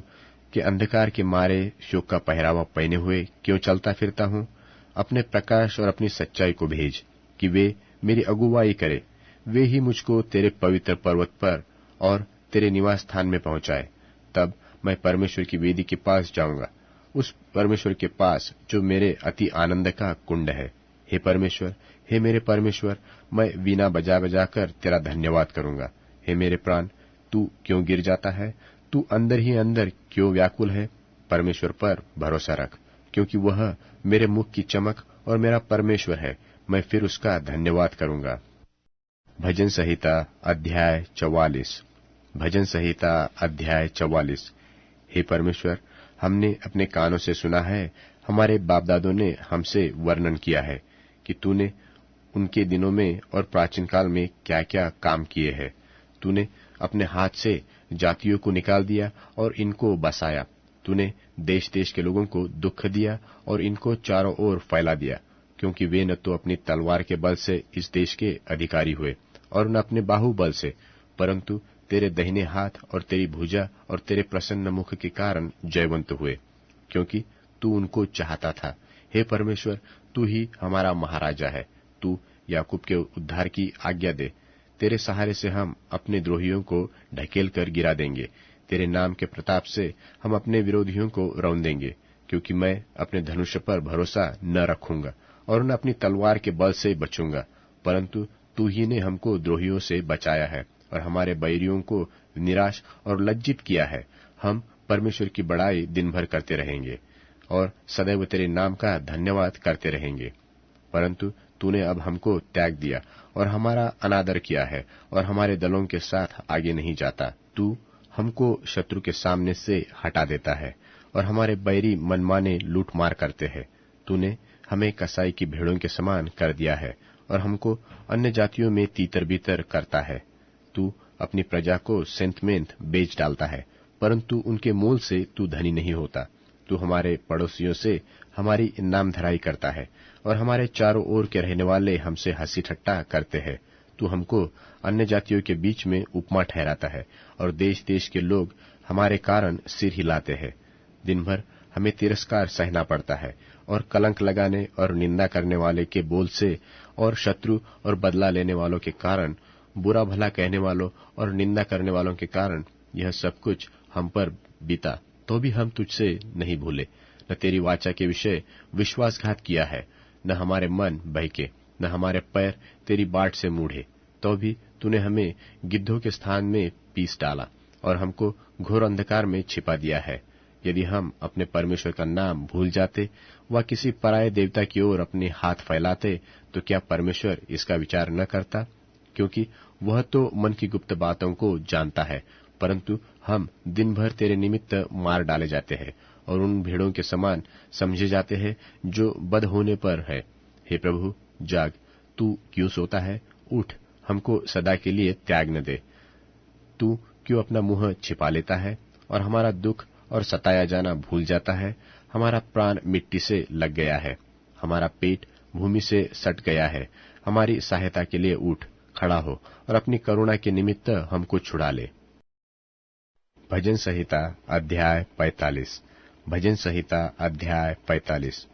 के अंधकार के मारे शोक का पहरावा पहने हुए क्यों चलता फिरता हूँ? अपने प्रकाश और अपनी सच्चाई को भेज, कि वे मेरी अगुवाई करे। वे ही मुझको तेरे पवित्र पर्वत पर और तेरे निवास स्थान में पहुंचाए। तब मैं परमेश्वर की वेदी के पास जाऊंगा, उस परमेश्वर के पास जो मेरे अति आनंद का कुंड है। हे परमेश्वर, हे मेरे परमेश्वर, मैं वीणा बजा बजाकर तेरा धन्यवाद करूंगा। हे मेरे प्राण, तू क्यों गिर जाता है? तू अंदर ही अंदर क्यों व्याकुल है? परमेश्वर पर भरोसा रख, क्योंकि वह मेरे मुख की चमक और मेरा परमेश्वर है। मैं फिर उसका धन्यवाद करूंगा। भजन संहिता अध्याय 44। भजन संहिता अध्याय 44। हे परमेश्वर, हमने अपने कानों से सुना है, हमारे बाप दादों ने हमसे वर्णन किया है कि तूने उनके दिनों में और प्राचीन काल में क्या क्या काम किए हैं। तूने अपने हाथ से जातियों को निकाल दिया और इनको बसाया। तूने देश देश के लोगों को दुख दिया और इनको चारों ओर फैला दिया, क्योंकि वे न तो अपनी तलवार के बल से इस देश के अधिकारी हुए और न अपने बाहुबल से, परंतु तेरे दाहिने हाथ और तेरी भुजा और तेरे प्रसन्न मुख के कारण जयवंत हुए, क्योंकि तू उनको चाहता था। हे परमेश्वर, तू ही हमारा महाराजा है। तू याकूब के उद्धार की आज्ञा दे। तेरे सहारे से हम अपने द्रोहियों को ढकेल कर गिरा देंगे। तेरे नाम के प्रताप से हम अपने विरोधियों को रौंद देंगे, क्योंकि मैं अपने धनुष पर भरोसा न रखूंगा और न अपनी तलवार के बल से बचूंगा, परंतु तू ही ने हमको द्रोहियों से बचाया है और हमारे बैरियों को निराश और लज्जित किया है। हम परमेश्वर की बड़ाई दिन भर करते रहेंगे और सदैव तेरे नाम का धन्यवाद करते रहेंगे। परंतु तूने अब हमको त्याग दिया और हमारा अनादर किया है और हमारे दलों के साथ आगे नहीं जाता। तू हमको शत्रु के सामने से हटा देता है और हमारे बैरी मनमाने लूटमार करते हैं। तूने हमें कसाई की भेड़ों के समान कर दिया है और हमको अन्य जातियों में तीतर बीतर करता है। तू अपनी प्रजा को सेंतमेंत बेच डालता है, परंतु उनके मोल से तू धनी नहीं होता। तू हमारे पड़ोसियों से हमारी इनाम धराई करता है और हमारे चारों ओर के रहने वाले हमसे हंसी ठट्टा करते हैं। तू हमको अन्य जातियों के बीच में उपमा ठहराता है और देश देश के लोग हमारे कारण सिर हिलाते हैं। दिन भर हमें तिरस्कार सहना पड़ता है और कलंक लगाने और निंदा करने वाले के बोल से और शत्रु और बदला लेने वालों के कारण, बुरा भला कहने वालों और निंदा करने वालों के कारण यह सब कुछ हम पर बीता, तो भी हम तुझसे नहीं भूले। न तेरी वाचा के विषय विश्वासघात किया है, न हमारे मन बहके, न हमारे पैर तेरी बाट से मूढ़े, तो भी तूने हमें गिद्धों के स्थान में पीस डाला और हमको घोर अंधकार में छिपा दिया है। यदि हम अपने परमेश्वर का नाम भूल जाते व किसी पराये देवता की ओर अपने हाथ फैलाते, तो क्या परमेश्वर इसका विचार न करता? क्योंकि वह तो मन की गुप्त बातों को जानता है। परंतु हम दिन भर तेरे निमित्त मार डाले जाते हैं और उन भेड़ों के समान समझे जाते हैं जो बद होने पर है। हे प्रभु, जाग, तू क्यों सोता है? उठ, हमको सदा के लिए त्याग न दे। तू क्यों अपना मुंह छिपा लेता है और हमारा दुख और सताया जाना भूल जाता है? हमारा प्राण मिट्टी से लग गया है, हमारा पेट भूमि से सट गया है। हमारी सहायता के लिए उठ, खड़ा हो और अपनी करुणा के निमित्त हमको छुड़ा ले। भजन संहिता अध्याय 45। भजन संहिता अध्याय 45।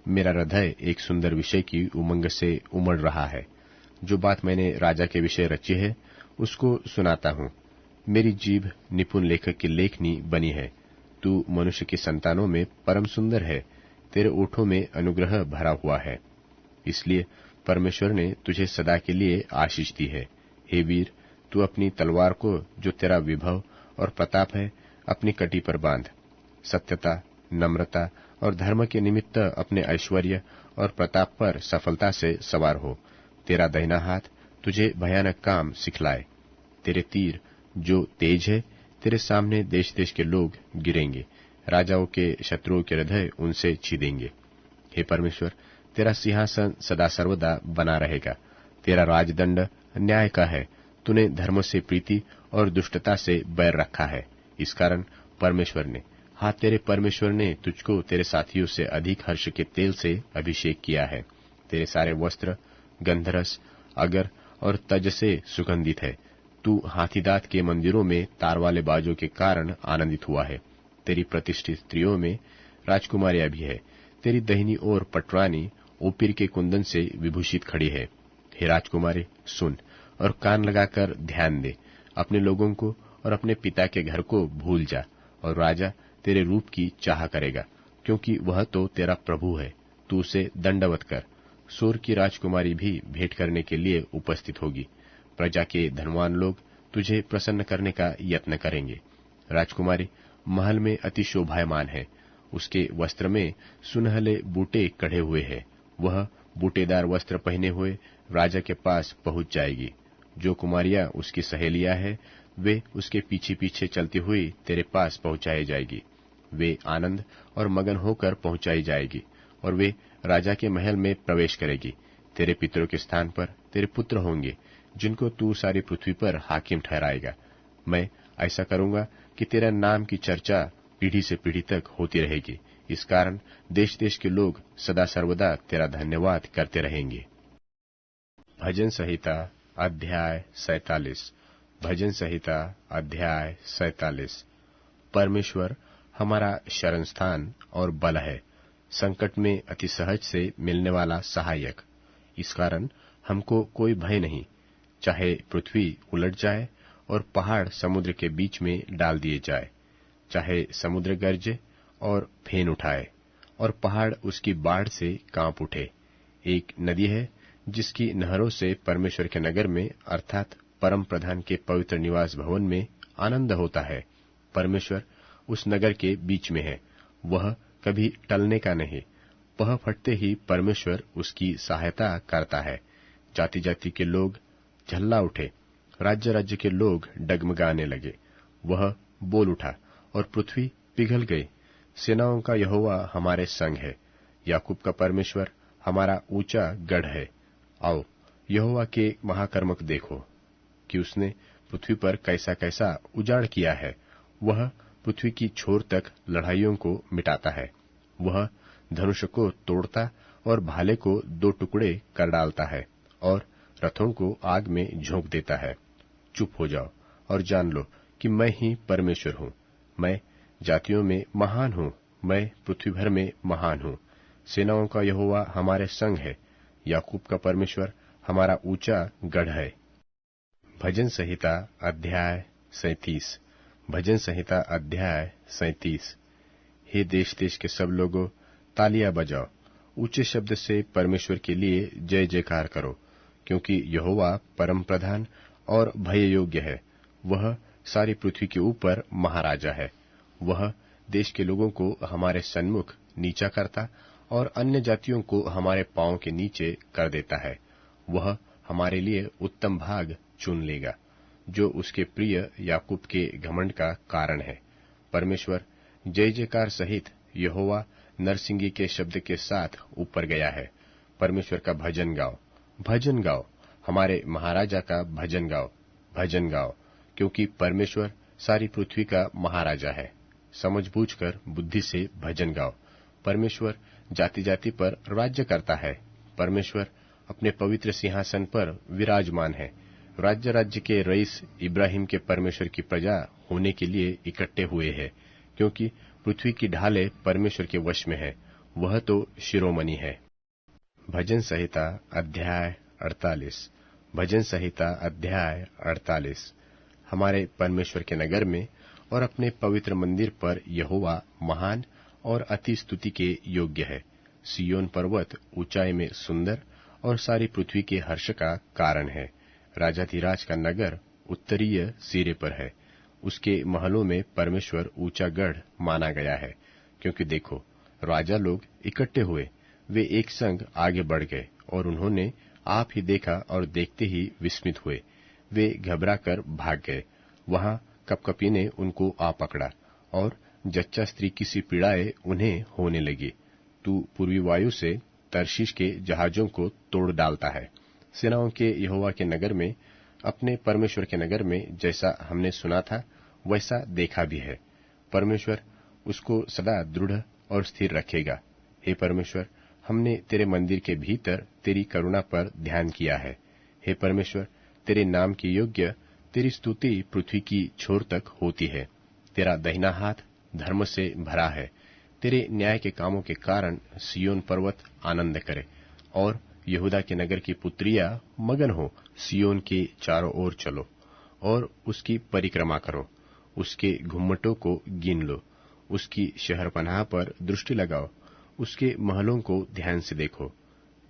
मेरा हृदय एक सुंदर विषय की उमंग से उमड़ रहा है। जो बात मैंने राजा के विषय रची है उसको सुनाता हूँ। मेरी जीभ निपुण लेखक की लेखनी बनी है। तू मनुष्य की संतानों में परम सुंदर है, तेरे ओठों में अनुग्रह भरा हुआ है। इसलिए परमेश्वर ने तुझे सदा के लिए आशीष दी है। हे वीर, तू अपनी तलवार को, जो तेरा विभव और प्रताप है, अपनी कटी पर बांध। सत्यता, नम्रता और धर्म के निमित्त अपने ऐश्वर्य और प्रताप पर सफलता से सवार हो। तेरा दाहिना हाथ तुझे भयानक काम सिखलाए। तेरे तीर जो तेज है, तेरे सामने देश देश के लोग गिरेंगे। राजाओं के शत्रुओं के हृदय उनसे छीदेंगे। हे परमेश्वर, तेरा सिंहासन सदा सर्वदा बना रहेगा। तेरा राजदंड न्याय का है। तूने धर्म से प्रीति और दुष्टता से बैर रखा है। इस कारण तेरे परमेश्वर ने तुझको तेरे साथियों से अधिक हर्ष के तेल से अभिषेक किया है। तेरे सारे वस्त्र गंधरस, अगर और तज से सुगंधित है। तू हाथीदांत के मंदिरों में तार वाले बाजों के कारण आनंदित हुआ है। तेरी प्रतिष्ठित स्त्रियों में राजकुमारियां भी है। तेरी दहिनी ओर पटरानी ओपीर के कुंदन से विभूषित खड़ी है। हे राजकुमारी, सुन और कान लगाकर ध्यान दे। अपने लोगों को और अपने पिता के घर को भूल जा, और राजा तेरे रूप की चाह करेगा, क्योंकि वह तो तेरा प्रभु है। तू उसे दंडवत कर। सोर की राजकुमारी भी भेंट करने के लिए उपस्थित होगी। प्रजा के धनवान लोग तुझे प्रसन्न करने का यत्न करेंगे। राजकुमारी महल में अति शोभायमान है। उसके वस्त्र में सुनहले बूटे कढ़े हुए हैं। वह बूटेदार वस्त्र पहने हुए राजा के पास पहुंच जाएगी। जो कुमारियां उसकी सहेलियां हैं, वे उसके पीछे पीछे चलती हुई तेरे पास पहुंचाई जाएगी। वे आनंद और मगन होकर पहुंचाई जाएगी, और वे राजा के महल में प्रवेश करेगी। तेरे पितरों के स्थान पर तेरे पुत्र होंगे, जिनको तू सारी पृथ्वी पर हाकिम ठहराएगा। मैं ऐसा करूंगा कि तेरा नाम की चर्चा पीढ़ी से पीढ़ी तक होती रहेगी। इस कारण देश देश के लोग सदा सर्वदा तेरा धन्यवाद करते रहेंगे। भजन संहिता अध्याय 47। भजन संहिता अध्याय 47। परमेश्वर हमारा शरण स्थान और बल है, संकट में अति सहज से मिलने वाला सहायक। इस कारण हमको कोई भय नहीं। चाहे पृथ्वी उलट जाए और पहाड़ समुद्र के बीच में डाल दिए जाए, चाहे समुद्र गरजे और फेन उठाए और पहाड़ उसकी बाढ़ से कांप उठे। एक नदी है जिसकी नहरों से परमेश्वर के नगर में, अर्थात परम प्रधान के पवित्र निवास भवन में आनंद होता है। परमेश्वर उस नगर के बीच में है, वह कभी टलने का नहीं। पह फटते ही परमेश्वर उसकी सहायता करता है। जाति जाति के लोग झल्ला उठे, राज्य राज्य के लोग डगमगाने लगे। वह बोल उठा और पृथ्वी पिघल गई। सेनाओं का यहोवा हमारे संग है, याकूब का परमेश्वर हमारा ऊंचा गढ़ है। आओ, यहोवा के महाकर्मक देखो कि उसने पृथ्वी पर कैसा कैसा उजाड़ किया है। वह पृथ्वी की छोर तक लड़ाइयों को मिटाता है। वह धनुष को तोड़ता और भाले को दो टुकड़े कर डालता है और रथों को आग में झोंक देता है। चुप हो जाओ और जान लो कि मैं ही परमेश्वर हूँ। मैं जातियों में महान हूँ, मैं पृथ्वी भर में महान हूँ। सेनाओं का यहोवा हमारे संग है, याकूब का परमेश्वर हमारा ऊंचा गढ़ है। भजन संहिता अध्याय 37। भजन संहिता अध्याय 37। हे देश देश के सब लोगों, तालियां बजाओ, ऊंचे शब्द से परमेश्वर के लिए जय जयकार करो, क्योंकि यहोवा परम प्रधान और भय योग्य है। वह सारी पृथ्वी के ऊपर महाराजा है। वह देश के लोगों को हमारे सन्मुख नीचा करता और अन्य जातियों को हमारे पांव के नीचे कर देता है, वह हमारे लिए उत्तम भाग चुन लेगा, जो उसके प्रिय याकूब के घमंड का कारण है। परमेश्वर जय जयकार सहित यहोवा नरसिंगी के शब्द के साथ ऊपर गया है। परमेश्वर का भजन गाओ, भजन गाओ, हमारे महाराजा का भजन गाओ, भजन गाओ, क्योंकि परमेश्वर सारी पृथ्वी का महाराजा है। समझ बूझकर बुद्धि से भजन गाओ। परमेश्वर जाति जाति पर राज्य करता है। परमेश्वर अपने पवित्र सिंहासन पर विराजमान है। राज्य राज्य के रईस इब्राहिम के परमेश्वर की प्रजा होने के लिए इकट्ठे हुए हैं, क्योंकि पृथ्वी की ढालें परमेश्वर के वश में है, वह तो शिरोमणि है। भजन संहिता अध्याय 48। भजन संहिता अध्याय 48। हमारे परमेश्वर के नगर में और अपने पवित्र मंदिर पर यहोवा महान और अति स्तुति के योग्य है। सिय्योन पर्वत ऊंचाई में सुंदर और सारी पृथ्वी के हर्ष का कारण है। राजाधिराज का नगर उत्तरीय सिरे पर है। उसके महलों में परमेश्वर ऊंचा गढ़ माना गया है। क्योंकि देखो, राजा लोग इकट्ठे हुए, वे एक संग आगे बढ़ गए और उन्होंने आप ही देखा और देखते ही विस्मित हुए। वे घबरा कर भाग गए। वहां कपकपी ने उनको आ पकड़ा और जच्चा स्त्री की सी पीड़ाएं उन्हें होने लगी। तू पूर्वी वायु से तर्शीश के जहाजों को तोड़ डालता है। सेनाओं के यहोवा के नगर में, अपने परमेश्वर के नगर में जैसा हमने सुना था वैसा देखा भी है। परमेश्वर उसको सदा दृढ़ और स्थिर रखेगा। हे परमेश्वर, हमने तेरे मंदिर के भीतर तेरी करुणा पर ध्यान किया है। हे परमेश्वर, तेरे नाम के योग्य तेरी स्तुति पृथ्वी की छोर तक होती है। तेरा दाहिना हाथ धर्म से भरा है। तेरे न्याय के कामों के कारण सिय्योन पर्वत आनंद करे और यहूदा के नगर की पुत्रियां मगन हो। सिय्योन के चारों ओर चलो और उसकी परिक्रमा करो। उसके घुम्मटों को गिन लो, उसकी शहरपनाह पर दृष्टि लगाओ, उसके महलों को ध्यान से देखो,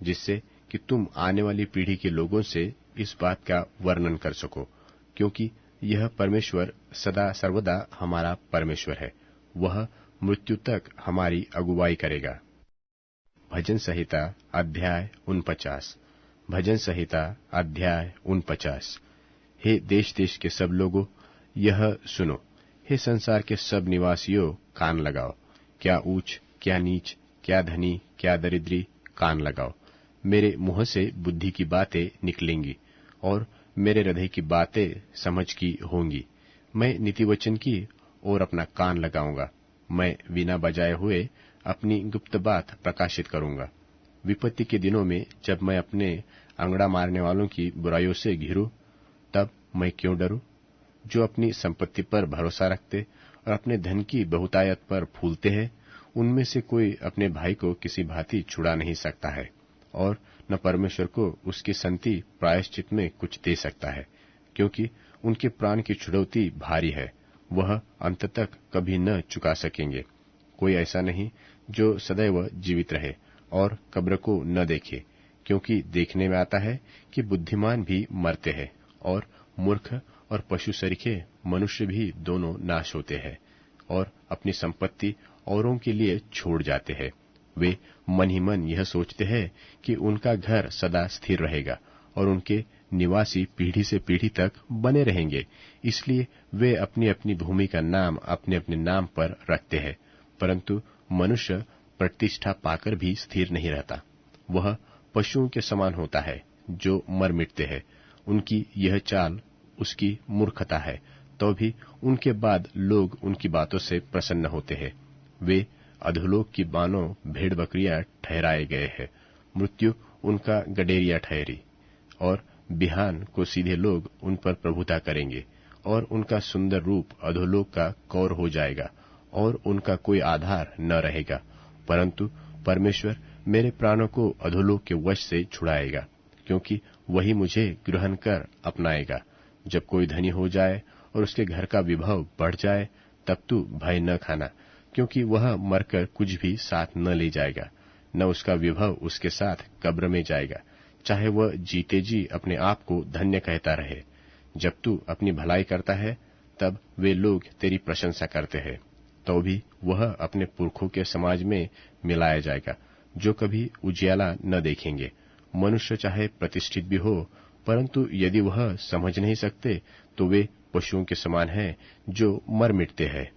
जिससे कि तुम आने वाली पीढ़ी के लोगों से इस बात का वर्णन कर सको, क्योंकि यह परमेश्वर सदा सर्वदा हमारा परमेश्वर है। वह मृत्यु तक हमारी अगुवाई करेगा। भजन संहिता अध्याय 49। भजन संहिता अध्याय 49। हे देश देश के सब लोगों, यह सुनो। हे संसार के सब निवासियों, कान लगाओ। क्या ऊंच, क्या नीच, क्या धनी, क्या दरिद्री, कान लगाओ। मेरे मुंह से बुद्धि की बातें निकलेंगी और मेरे हृदय की बातें समझ की होंगी। मैं नीतिवचन की ओर अपना कान लगाऊंगा। मैं वीणा बजाए हुए अपनी गुप्त बात प्रकाशित करूंगा। विपत्ति के दिनों में जब मैं अपने अंगड़ा मारने वालों की बुराइयों से घिरूं, तब मैं क्यों डरूं? जो अपनी संपत्ति पर भरोसा रखते और अपने धन की बहुतायत पर फूलते हैं, उनमें से कोई अपने भाई को किसी भांति छुड़ा नहीं सकता है और न परमेश्वर को उसकी संति प्रायश्चित में कुछ दे सकता है, क्योंकि उनके प्राण की छुड़ौती भारी है, वह अंत तक कभी न चुका सकेंगे। कोई ऐसा नहीं जो सदैव जीवित रहे और कब्र को न देखे, क्योंकि देखने में आता है कि बुद्धिमान भी मरते हैं और मूर्ख और पशु सरीखे मनुष्य भी दोनों नाश होते हैं और अपनी संपत्ति औरों के लिए छोड़ जाते हैं। वे मन ही मन यह सोचते हैं कि उनका घर सदा स्थिर रहेगा और उनके निवासी पीढ़ी से पीढ़ी तक बने रहेंगे, इसलिए वे अपनी अपनी भूमि का नाम अपने अपने नाम पर रखते हैं। परंतु मनुष्य प्रतिष्ठा पाकर भी स्थिर नहीं रहता। वह पशुओं के समान होता है जो मर मिटते हैं। उनकी यह चाल उसकी मूर्खता है, तो भी उनके बाद लोग उनकी बातों से प्रसन्न होते हैं। वे अधोलोक की बानो भेड़ बकरियां ठहराए गए हैं। मृत्यु उनका गडेरिया ठहरी और बिहान को सीधे लोग उन पर प्रभुता करेंगे और उनका सुंदर रूप अधोलोक का कौर हो जाएगा और उनका कोई आधार न रहेगा। परंतु परमेश्वर मेरे प्राणों को अधोलोक के वश से छुड़ाएगा, क्योंकि वही मुझे ग्रहण कर अपनाएगा। जब कोई धनी हो जाए और उसके घर का विभव बढ़ जाए, तब तू भय न खाना, क्योंकि वह मरकर कुछ भी साथ न ले जाएगा, न उसका विभव उसके साथ कब्र में जाएगा, चाहे वह जीते जी अपने आप को धन्य कहता रहे। जब तू अपनी भलाई करता है, तब वे लोग तेरी प्रशंसा करते हैं। तो भी वह अपने पुरखों के समाज में मिलाया जाएगा, जो कभी उजियाला न देखेंगे। मनुष्य चाहे प्रतिष्ठित भी हो, परंतु यदि वह समझ नहीं सकते तो वे पशुओं के समान हैं जो मर मिटते हैं।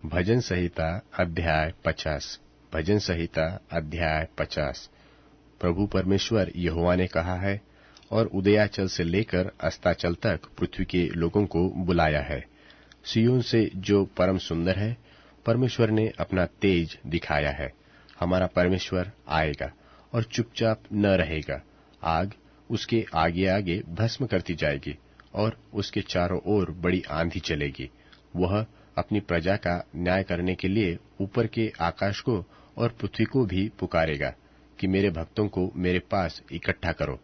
भजन संहिता अध्याय 50। भजन संहिता अध्याय 50। प्रभु परमेश्वर यहोवा ने कहा है, और उदयाचल से लेकर अस्ताचल तक पृथ्वी के लोगों को बुलाया है। सिय्योन से जो परम सुंदर है, परमेश्वर ने अपना तेज दिखाया है। हमारा परमेश्वर आएगा और चुपचाप न रहेगा। आग उसके आगे आगे भस्म करती जाएगी और उसके चारों ओर बड़ी आंधी चलेगी। वह अपनी प्रजा का न्याय करने के लिए ऊपर के आकाश को और पृथ्वी को भी पुकारेगा कि मेरे भक्तों को मेरे पास इकट्ठा करो,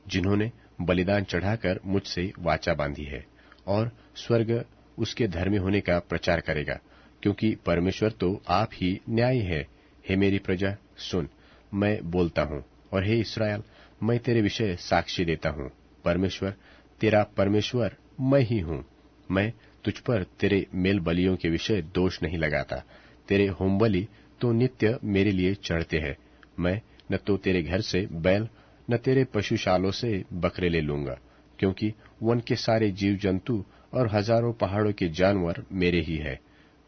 जिन्होंने बलिदान चढ़ाकर मुझसे वाचा बांधी है। और स्वर्ग उसके धर्मी होने का प्रचार करेगा, क्योंकि परमेश्वर तो आप ही न्यायी है। हे मेरी प्रजा, सुन, मैं बोलता हूँ, और हे इस्राएल, मैं तेरे विषय साक्षी देता हूँ। परमेश्वर, तेरा परमेश्वर मैं ही हूँ। मैं तुझ पर तेरे मेल बलियों के विषय दोष नहीं लगाता। तेरे होम बलि तो नित्य मेरे लिए चढ़ते हैं। मैं न तो तेरे घर से बैल न तेरे पशुशालों से बकरे ले लूंगा, क्योंकि वन के सारे जीव जंतु और हजारों पहाड़ों के जानवर मेरे ही है।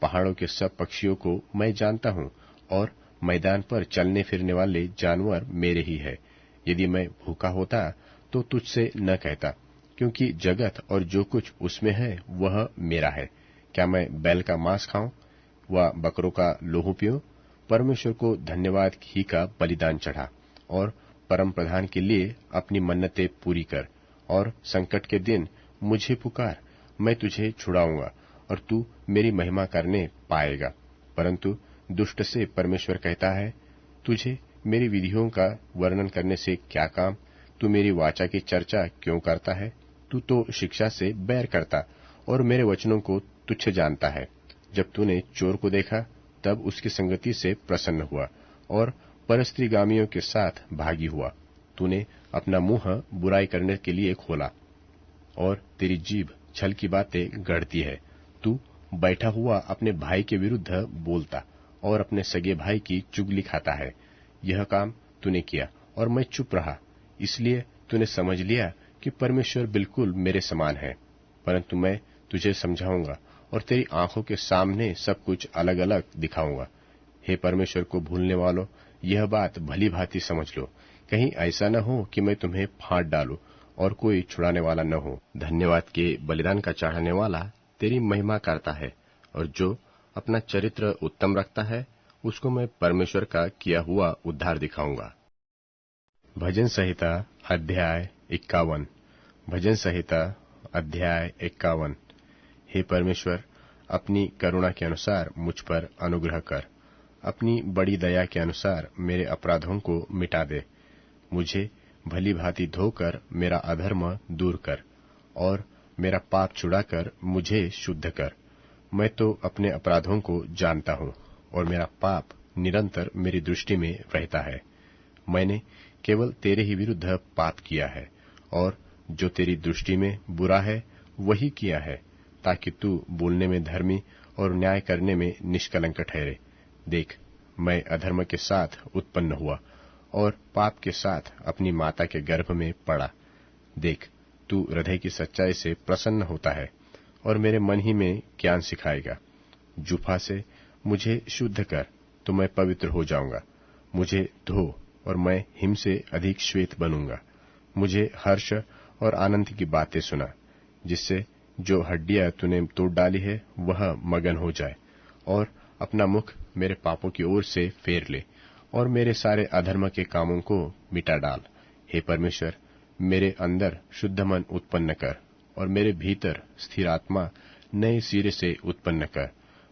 पहाड़ों के सब पक्षियों को मैं जानता हूँ, और मैदान पर चलने फिरने वाले जानवर मेरे ही है। यदि मैं भूखा होता तो तुझसे न कहता, क्योंकि जगत और जो कुछ उसमें है वह मेरा है। क्या मैं बैल का मांस खाऊं व बकरों का लोहू पीऊं? परमेश्वर को धन्यवाद ही का बलिदान चढ़ा, और परम प्रधान के लिए अपनी मन्नतें पूरी कर। और संकट के दिन मुझे पुकार, मैं तुझे छुड़ाऊंगा, और तू मेरी महिमा करने पाएगा। परंतु दुष्ट से परमेश्वर कहता है, तुझे मेरी विधियों का वर्णन करने से क्या काम? तू मेरी वाचा की चर्चा क्यों करता है? तू तो शिक्षा से बैर करता और मेरे वचनों को तुच्छ जानता है। जब तूने चोर को देखा, तब उसकी संगति से प्रसन्न हुआ और परस्त्रीगामियों के साथ भागी हुआ। तूने अपना मुंह बुराई करने के लिए खोला, और तेरी जीभ छल की बातें गढ़ती है। तू बैठा हुआ अपने भाई के विरुद्ध बोलता और अपने सगे भाई की चुगली खाता है। यह काम तूने किया और मैं चुप रहा, इसलिए तूने समझ लिया कि परमेश्वर बिल्कुल मेरे समान है। परंतु मैं तुझे समझाऊंगा और तेरी आंखों के सामने सब कुछ अलग अलग दिखाऊंगा। हे परमेश्वर को भूलने वालों, यह बात भली भांति समझ लो, कहीं ऐसा न हो कि मैं तुम्हें फाड़ डालूं और कोई छुड़ाने वाला न हो। धन्यवाद के बलिदान का चढ़ाने वाला तेरी महिमा करता है, और जो अपना चरित्र उत्तम रखता है उसको मैं परमेश्वर का किया हुआ उद्धार दिखाऊंगा। भजन संहिता अध्याय 51। भजन संहिता अध्याय 51। हे परमेश्वर, अपनी करुणा के अनुसार मुझ पर अनुग्रह कर। अपनी बड़ी दया के अनुसार मेरे अपराधों को मिटा दे। मुझे भली भांति धोकर मेरा अधर्म दूर कर, और मेरा पाप छुड़ाकर मुझे शुद्ध कर। मैं तो अपने अपराधों को जानता हूँ, और मेरा पाप निरंतर मेरी दृष्टि में रहता है। मैंने केवल तेरे ही विरुद्ध पाप किया है, और जो तेरी दृष्टि में बुरा है वही किया है, ताकि तू बोलने में धर्मी और न्याय करने में निष्कलंक ठहरे। देख, मैं अधर्म के साथ उत्पन्न हुआ और पाप के साथ अपनी माता के गर्भ में पड़ा। देख, तू हृदय की सच्चाई से प्रसन्न होता है और मेरे मन ही में ज्ञान सिखाएगा। जुफा से मुझे शुद्ध कर, तो मैं पवित्र हो जाऊंगा। मुझे धो, और मैं हिम से अधिक श्वेत बनूंगा। मुझे हर्ष और आनंद की बातें सुना, जिससे जो हड्डियां तूने तोड़ डाली है वह मगन हो जाए, और अपना मुख मेरे पापों की ओर से फेर ले, और मेरे सारे अधर्म के कामों को मिटा डाल। हे परमेश्वर, मेरे अंदर शुद्ध मन उत्पन्न कर, और मेरे भीतर स्थिर आत्मा नए सिरे से उत्पन्न कर।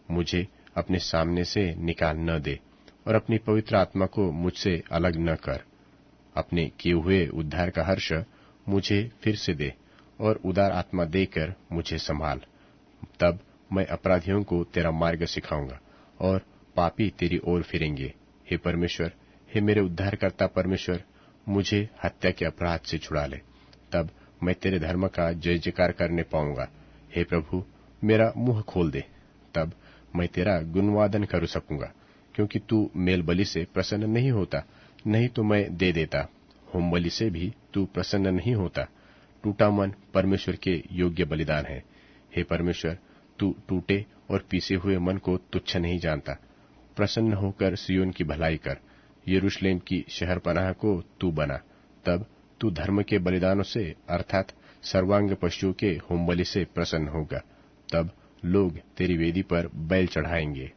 मुझे अपने सामने से निकाल न दे, और अपनी पवित्र आत्मा को मुझसे अलग न कर। अपने किए हुए उद्धार का हर्ष मुझे फिर से दे, और उदार आत्मा देकर मुझे संभाल। तब मैं अपराधियों को तेरा मार्ग सिखाऊंगा, और पापी तेरी ओर फिरेंगे। हे परमेश्वर, हे मेरे उद्धारकर्ता परमेश्वर, मुझे हत्या के अपराध से छुड़ा ले। तब मैं तेरे धर्म का जय जयकार करने पाऊंगा। हे प्रभु, मेरा मुंह खोल दे, तब मैं तेरा गुणवादन कर सकूंगा, क्योंकि तू मेल बलि से प्रसन्न नहीं होता, नहीं तो मैं दे देता। होम बलि से भी तू प्रसन्न नहीं होता। टूटा मन परमेश्वर के योग्य बलिदान है। हे परमेश्वर, तू टूटे और पीसे हुए मन को तुच्छ नहीं जानता। प्रसन्न होकर सियोन की भलाई कर, यरूशलेम की शहरपनाह को तू बना। तब तू धर्म के बलिदानों से अर्थात सर्वांग पशुओं के होम बलि से प्रसन्न होगा। तब लोग तेरी वेदी पर बैल चढ़ाएंगे।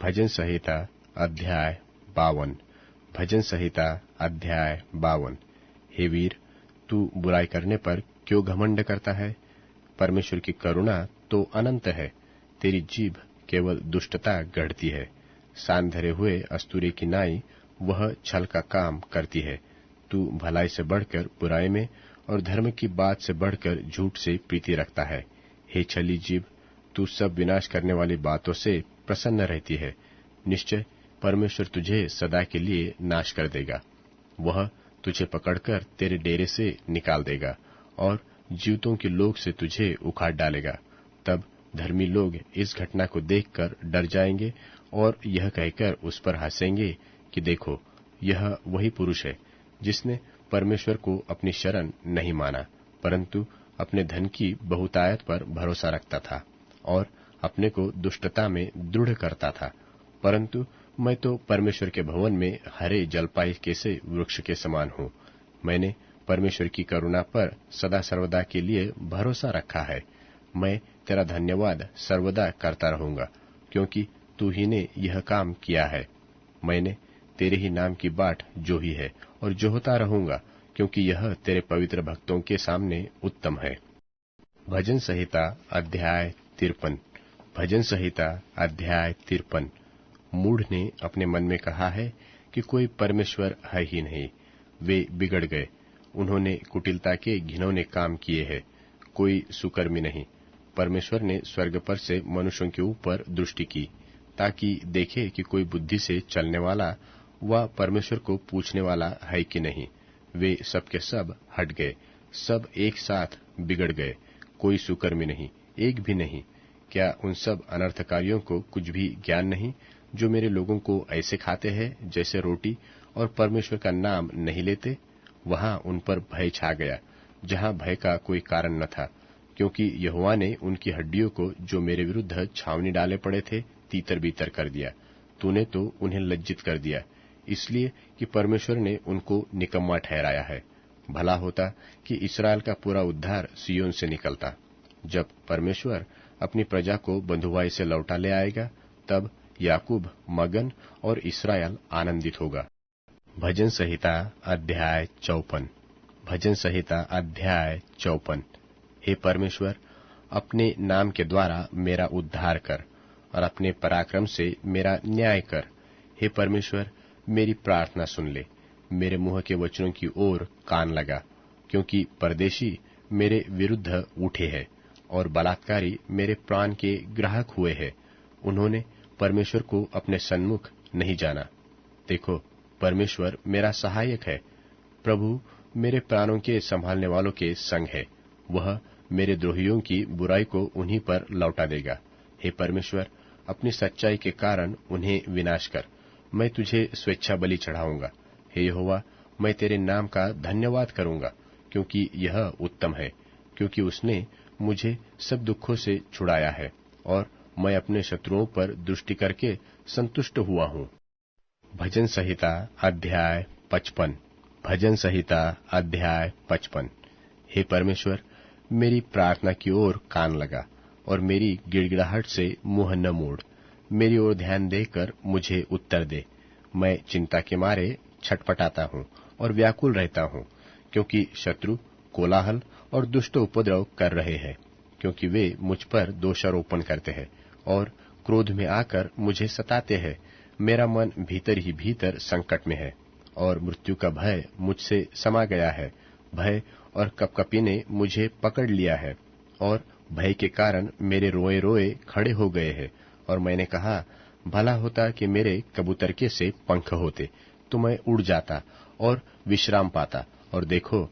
भजन संहिता अध्याय 52। भजन संहिता अध्याय 52। हे वीर, तू बुराई करने पर क्यों घमंड करता है? परमेश्वर की करुणा तो अनंत है। तेरी जीभ केवल दुष्टता गढ़ती है। सान धरे हुए अस्तूरे की नाई वह छल का काम करती है। तू भलाई से बढ़कर बुराई में और धर्म की बात से बढ़कर झूठ से प्रीति रखता है। हे छली जीभ, तू सब विनाश करने वाली बातों से प्रसन्न रहती है। निश्चय परमेश्वर तुझे सदा के लिए नाश कर देगा। वह तुझे पकड़कर तेरे डेरे से निकाल देगा और जीवतों के लोग से तुझे उखाड़ डालेगा। तब धर्मी लोग इस घटना को देखकर डर जाएंगे और यह कहकर उस पर हंसेंगे कि देखो, यह वही पुरुष है जिसने परमेश्वर को अपनी शरण नहीं माना, परंतु अपने धन की बहुतायत पर भरोसा रखता था और अपने को दुष्टता में दृढ़ करता था। परंतु मैं तो परमेश्वर के भवन में हरे जलपाई के से वृक्ष के समान हूँ। मैंने परमेश्वर की करुणा पर सदा सर्वदा के लिए भरोसा रखा है। मैं तेरा धन्यवाद सर्वदा करता रहूंगा, क्योंकि तू ही ने यह काम किया है। मैंने तेरे ही नाम की बाट जोही है और जोहता रहूंगा, क्योंकि यह तेरे पवित्र भक्तों के सामने उत्तम है। भजन संहिता अध्याय 53। भजन संहिता अध्याय 53। मूढ़ ने अपने मन में कहा है कि कोई परमेश्वर है ही नहीं। वे बिगड़ गए, उन्होंने कुटिलता के घिनौने काम किए हैं। कोई सुकर्मी नहीं। परमेश्वर ने स्वर्ग पर से मनुष्यों के ऊपर दृष्टि की, ताकि देखे कि कोई बुद्धि से चलने वाला व परमेश्वर को पूछने वाला है कि नहीं। वे सब के सब हट गए, सब एक साथ बिगड़ गए। कोई सुकर्मी नहीं, एक भी नहीं। क्या उन सब अनर्थकारियों को कुछ भी ज्ञान नहीं, जो मेरे लोगों को ऐसे खाते हैं जैसे रोटी और परमेश्वर का नाम नहीं लेते? वहां उन पर भय छा गया, जहां भय का कोई कारण न था, क्योंकि यहोवा ने उनकी हड्डियों को जो मेरे विरुद्ध छावनी डाले पड़े थे तीतर बीतर कर दिया। तूने तो उन्हें लज्जित कर दिया, इसलिए कि परमेश्वर ने उनको निकम्मा ठहराया है। भला होता कि इस्राएल का पूरा उद्धार सियोन से निकलता। जब परमेश्वर अपनी प्रजा को बंधुआई से लौटा ले आएगा, तब याकूब मगन और इस्राएल आनंदित होगा। भजन संहिता अध्याय 54। भजन संहिता अध्याय 54। हे परमेश्वर, अपने नाम के द्वारा मेरा उद्धार कर और अपने पराक्रम से मेरा न्याय कर। हे परमेश्वर, मेरी प्रार्थना सुन ले, मेरे मुंह के वचनों की ओर कान लगा, क्योंकि परदेशी मेरे विरुद्ध उठे हैं और बलात्कारी मेरे प्राण के ग्राहक हुए हैं। उन्होंने परमेश्वर को अपने सन्मुख नहीं जाना। देखो, परमेश्वर मेरा सहायक है। प्रभु मेरे प्राणों के संभालने वालों के संग है। वह मेरे द्रोहियों की बुराई को उन्हीं पर लौटा देगा। हे परमेश्वर, अपनी सच्चाई के कारण उन्हें विनाश कर। मैं तुझे स्वेच्छा बलि चढ़ाऊंगा। हे यहोवा, मैं तेरे नाम का धन्यवाद करूंगा, क्योंकि यह उत्तम है, क्योंकि उसने मुझे सब दुखों से छुड़ाया है और मैं अपने शत्रुओं पर दृष्टि करके संतुष्ट हुआ हूँ। भजन संहिता अध्याय 55। भजन संहिता अध्याय 55। हे परमेश्वर, मेरी प्रार्थना की ओर कान लगा और मेरी गिड़गिड़ाहट से मुंह न मोड़। मेरी ओर ध्यान देकर मुझे उत्तर दे। मैं चिंता के मारे छटपटाता हूँ और व्याकुल रहता हूँ, क्योंकि शत्रु कोलाहल और दुष्ट उपद्रव कर रहे हैं, क्योंकि वे मुझ पर दोषारोपण करते हैं और क्रोध में आकर मुझे सताते हैं। मेरा मन भीतर ही भीतर संकट में है और मृत्यु का भय मुझसे समा गया है। भय और कपकपी ने मुझे पकड़ लिया है और भय के कारण मेरे रोए रोए खड़े हो गए हैं। और मैंने कहा, भला होता कि मेरे कबूतरके से पंख होते, तो मैं उड़ जाता और विश्राम पाता, और देखो,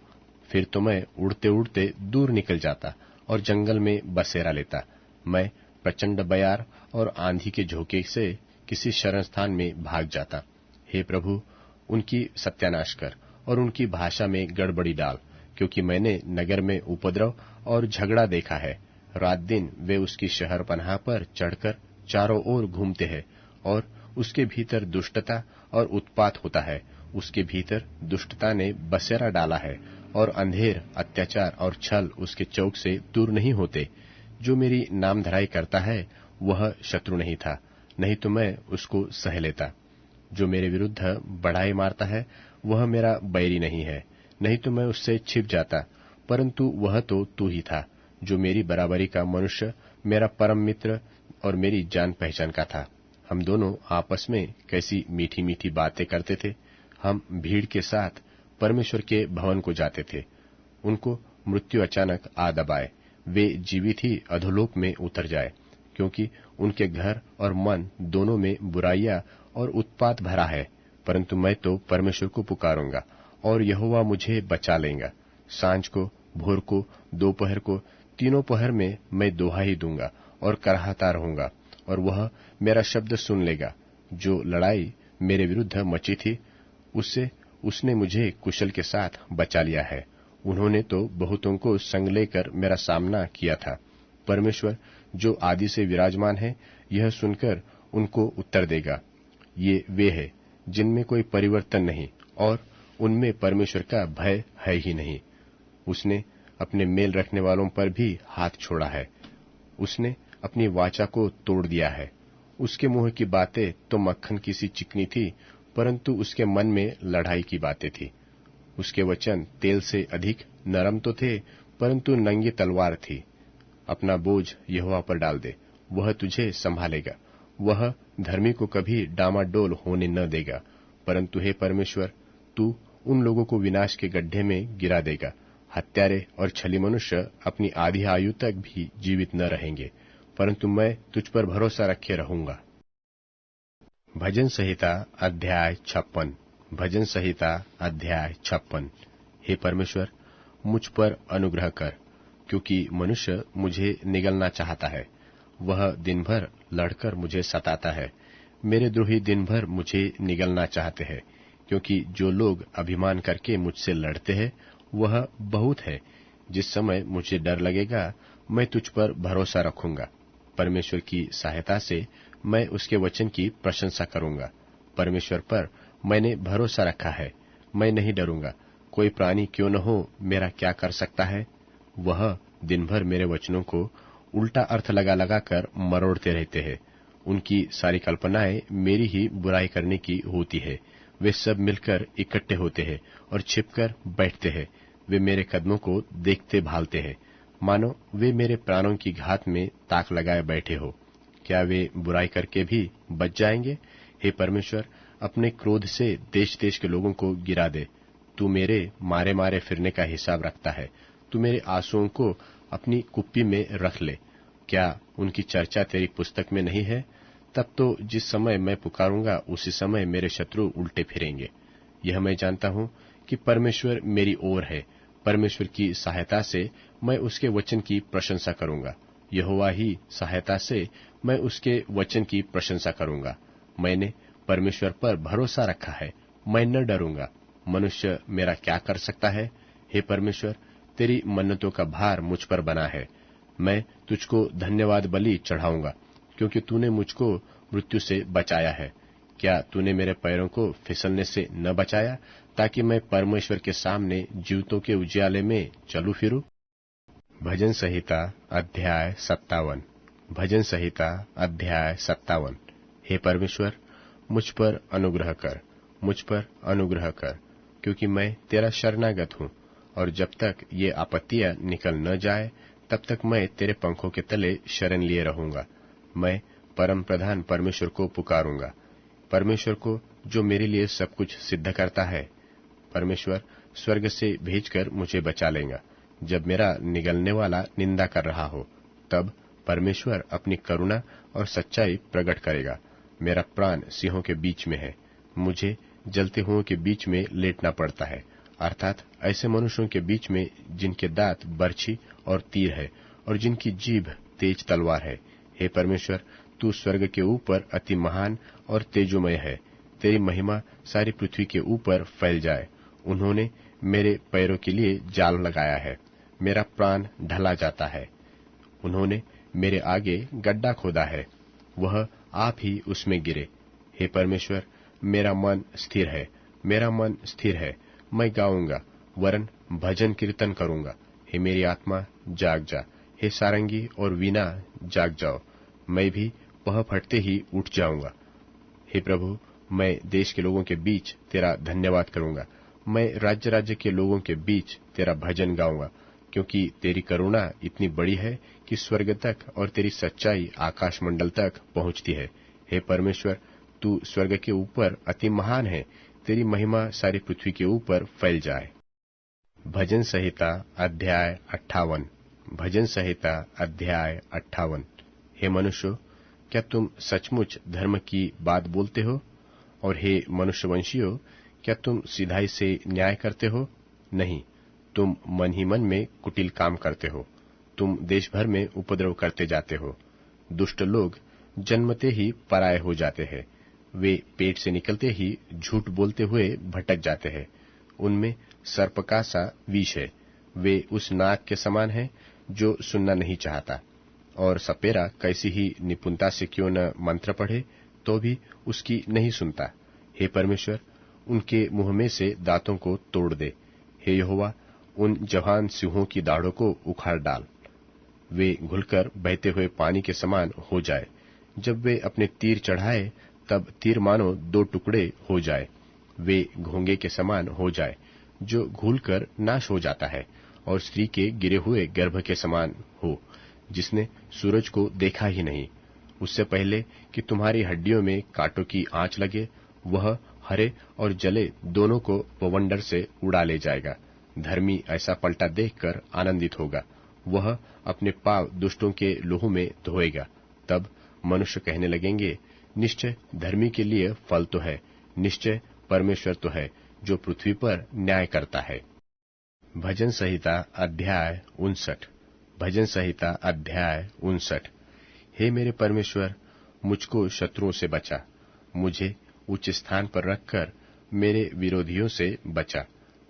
फिर तो मैं उड़ते उड़ते दूर निकल जाता और जंगल में बसेरा लेता। मैं प्रचंड बयार और आंधी के झोंके से किसी शरण स्थान में भाग जाता। हे प्रभु, उनकी सत्यानाश कर और उनकी भाषा में गड़बड़ी डाल, क्योंकि मैंने नगर में उपद्रव और झगड़ा देखा है। रात दिन वे उसकी शहरपनाह पर चढ़कर चारों ओर घूमते हैं और उसके भीतर दुष्टता और उत्पात होता है। उसके भीतर दुष्टता ने बसेरा डाला है और अंधेर, अत्याचार और छल उसके चौक से दूर नहीं होते। जो मेरी नामधराई करता है वह शत्रु नहीं था, नहीं तो मैं उसको सह लेता। जो मेरे विरुद्ध बढ़ाई मारता है वह मेरा बैरी नहीं है, नहीं तो मैं उससे छिप जाता, परंतु वह तो तू ही था। जो मेरी बराबरी का मनुष्य मेरा परम मित्र और मेरी जान पहचान का था। हम दोनों आपस में कैसी मीठी मीठी बातें करते थे। हम भीड़ के साथ परमेश्वर के भवन को जाते थे। उनको मृत्यु अचानक आ दबाए, वे जीवित ही अधोलोक में उतर जाए, क्योंकि उनके घर और मन दोनों में बुराइयां और उत्पात भरा है। परंतु मैं तो परमेश्वर को पुकारूंगा और यहोवा मुझे बचा लेगा। सांझ को, भोर को, दोपहर को, तीनों पहर में मैं दोहाई दूंगा और कराहता रहूंगा, और वह मेरा शब्द सुन लेगा। जो लड़ाई मेरे विरुद्ध मची थी उससे उसने मुझे कुशल के साथ बचा लिया है। उन्होंने तो बहुतों को संग लेकर मेरा सामना किया था। परमेश्वर जो आदि से विराजमान है, यह सुनकर उनको उत्तर देगा। ये वे हैं जिनमें कोई परिवर्तन नहीं और उनमें परमेश्वर का भय है ही नहीं। उसने अपने मेल रखने वालों पर भी हाथ छोड़ा है। उसने अपनी वाचा को तोड़ दिया है। उसके मुंह की बातें तो मक्खन की सी चिकनी थी, परंतु उसके मन में लड़ाई की बातें थी। उसके वचन तेल से अधिक नरम तो थे, परंतु नंगी तलवार थी। अपना बोझ यहोवा पर डाल दे, वह तुझे संभालेगा। वह धर्मी को कभी डामाडोल होने न देगा, परंतु हे परमेश्वर, तू उन लोगों को विनाश के गड्ढे में गिरा देगा। हत्यारे और छली मनुष्य अपनी आधी आयु तक भी जीवित न रहेंगे, परंतु मैं तुझ पर भरोसा रखे रहूंगा। भजन संहिता अध्याय 56। भजन संहिता अध्याय 56। हे परमेश्वर, मुझ पर अनुग्रह कर, क्योंकि मनुष्य मुझे निगलना चाहता है। वह दिन भर लड़कर मुझे सताता है। मेरे द्रोही दिन भर मुझे निगलना चाहते हैं, क्योंकि जो लोग अभिमान करके मुझसे लड़ते हैं वह बहुत है। जिस समय मुझे डर लगेगा, मैं तुझ पर भरोसा रखूंगा। परमेश्वर की सहायता से मैं उसके वचन की प्रशंसा करूंगा। परमेश्वर पर मैंने भरोसा रखा है, मैं नहीं डरूंगा। कोई प्राणी क्यों न हो, मेरा क्या कर सकता है? वह दिन भर मेरे वचनों को उल्टा अर्थ लगा लगा कर मरोड़ते रहते हैं। उनकी सारी कल्पनाएं मेरी ही बुराई करने की होती है। वे सब मिलकर इकट्ठे होते हैं और छिपकर बैठते हैं। वे मेरे कदमों को देखते भालते हैं, मानो वे मेरे प्राणों की घात में ताक लगाए बैठे हो। क्या वे बुराई करके भी बच जाएंगे? हे परमेश्वर, अपने क्रोध से देश देश के लोगों को गिरा दे। तू मेरे मारे मारे फिरने का हिसाब रखता है। तू मेरे आंसुओं को अपनी कुप्पी में रख ले। क्या उनकी चर्चा तेरी पुस्तक में नहीं है? तब तो जिस समय मैं पुकारूंगा उसी समय मेरे शत्रु उल्टे फिरेंगे। यह मैं जानता हूं कि परमेश्वर मेरी ओर है। परमेश्वर की सहायता से मैं उसके वचन की प्रशंसा करूंगा। यहोवा ही सहायता से मैं उसके वचन की प्रशंसा करूंगा। मैंने परमेश्वर पर भरोसा रखा है, मैं न डरूंगा। मनुष्य मेरा क्या कर सकता है? हे परमेश्वर, तेरी मन्नतों का भार मुझ पर बना है। मैं तुझको धन्यवाद बलि चढ़ाऊंगा, क्योंकि तूने मुझको मृत्यु से बचाया है। क्या तूने मेरे पैरों को फिसलने से न बचाया, ताकि मैं परमेश्वर के सामने जीवितों के उजियाले में चलू फिरूं? भजन संहिता अध्याय 57। भजन संहिता अध्याय 57। हे परमेश्वर, मुझ पर अनुग्रह कर, मुझ पर अनुग्रह कर, क्योंकि मैं तेरा शरणागत हूँ। और जब तक ये आपत्तियां निकल न जाए, तब तक मैं तेरे पंखों के तले शरण लिए रहूंगा। मैं परम प्रधान परमेश्वर को पुकारूंगा, परमेश्वर को जो मेरे लिए सब कुछ सिद्ध करता है। परमेश्वर स्वर्ग से भेजकर मुझे बचा लेगा। जब मेरा निगलने वाला निंदा कर रहा हो, तब परमेश्वर अपनी करुणा और सच्चाई प्रकट करेगा। मेरा प्राण सिंहों के बीच में है, मुझे जलते हुओं के बीच में लेटना पड़ता है, अर्थात ऐसे मनुष्यों के बीच में जिनके दांत बर्छी और तीर है और जिनकी जीभ तेज तलवार है। हे परमेश्वर, तू स्वर्ग के ऊपर अति महान और तेजोमय है। तेरी महिमा सारी पृथ्वी के ऊपर फैल जाए। उन्होंने मेरे पैरों के लिए जाल लगाया है, मेरा प्राण ढला जाता है। उन्होंने मेरे आगे गड्ढा खोदा है, वह आप ही उसमें गिरे। हे परमेश्वर, मेरा मन स्थिर है, मेरा मन स्थिर है। मैं गाऊंगा वरन भजन कीर्तन करूंगा। हे मेरी आत्मा जाग जा, हे सारंगी और वीणा जाग जाओ। मैं भी पह फटते ही उठ जाऊंगा। हे प्रभु, मैं देश के लोगों के बीच तेरा धन्यवाद करूंगा। मैं राज्य राज्य के लोगों के बीच तेरा भजन गाऊंगा, क्योंकि तेरी करुणा इतनी बड़ी है कि स्वर्ग तक और तेरी सच्चाई आकाश मंडल तक पहुंचती है। हे परमेश्वर, तू स्वर्ग के ऊपर अति महान है, तेरी महिमा सारी पृथ्वी के ऊपर फैल जाए। भजन संहिता अध्याय 58। भजन संहिता अध्याय 58। हे मनुष्यों, क्या तुम सचमुच धर्म की बात बोलते हो? और हे मनुष्यवंशियों, क्या तुम सिधाई से न्याय करते हो? नहीं, तुम मन ही मन में कुटिल काम करते हो। तुम देश भर में उपद्रव करते जाते हो। दुष्ट लोग जन्मते ही पराये हो जाते हैं। वे पेट से निकलते ही झूठ बोलते हुए भटक जाते हैं। उनमें सर्प का सा विष है। वे उस नाग के समान है जो सुनना नहीं चाहता, और सपेरा कैसी ही निपुणता से क्यों न मंत्र पढ़े तो भी उसकी नहीं सुनता। हे परमेश्वर, उनके मुंह में से दांतों को तोड़ दे। हे यहोवा, उन जवान सिंहों की दाढ़ों को उखाड़ डाल। वे घुलकर बहते हुए पानी के समान हो जाए। जब वे अपने तीर चढ़ाए तब तीर मानो दो टुकड़े हो जाए। वे घोंगे के समान हो जाए जो घूलकर नाश हो जाता है, और स्त्री के गिरे हुए गर्भ के समान हो जिसने सूरज को देखा ही नहीं। उससे पहले कि तुम्हारी हड्डियों में कांटों की आंच लगे, वह हरे और जले दोनों को बवंडर से उड़ा ले जाएगा। धर्मी ऐसा पलटा देखकर आनंदित होगा, वह अपने पांव दुष्टों के लहू में धोएगा। तब मनुष्य कहने लगेंगे, निश्चय धर्मी के लिए फल तो है, निश्चय परमेश्वर तो है जो पृथ्वी पर न्याय करता है। भजन संहिता अध्याय 59। भजन संहिता अध्याय 59। हे मेरे परमेश्वर, मुझको शत्रुओं से बचा, मुझे उच्च स्थान पर रखकर मेरे विरोधियों से बचा।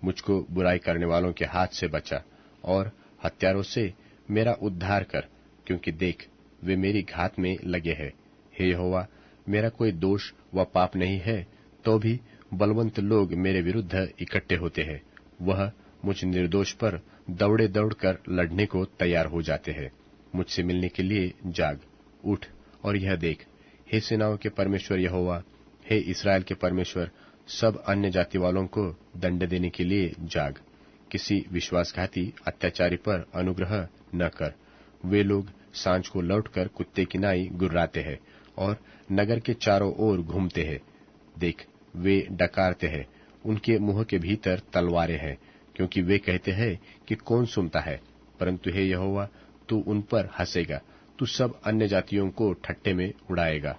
मुझको बुराई करने वालों के हाथ से बचा, और हत्यारों से मेरा उद्धार कर, क्योंकि देख वे मेरी घात में लगे हैं। हे यहोवा, मेरा कोई दोष व पाप नहीं है, तो भी बलवंत लोग मेरे विरुद्ध इकट्ठे होते हैं। वह मुझ निर्दोष पर दौड़े दौड़कर लड़ने को तैयार हो जाते हैं। मुझसे मिलने के लिए जाग, उठ और यह देख। हे सेनाओं के परमेश्वर यहोवा, हे इस्राएल के परमेश्वर, सब अन्य जाति वालों को दंड देने के लिए जाग। किसी विश्वासघाती अत्याचारी पर अनुग्रह न कर। वे लोग सांझ को लौटकर कुत्ते की नाई गुर्राते हैं और नगर के चारों ओर घूमते हैं। देख, वे डकारते हैं, उनके मुंह के भीतर तलवारें हैं, क्योंकि वे कहते हैं कि कौन सुनता है। परंतु हे यहोवा, तू उन पर हंसेगा, तू सब अन्य जातियों को ठट्ठे में उड़ाएगा।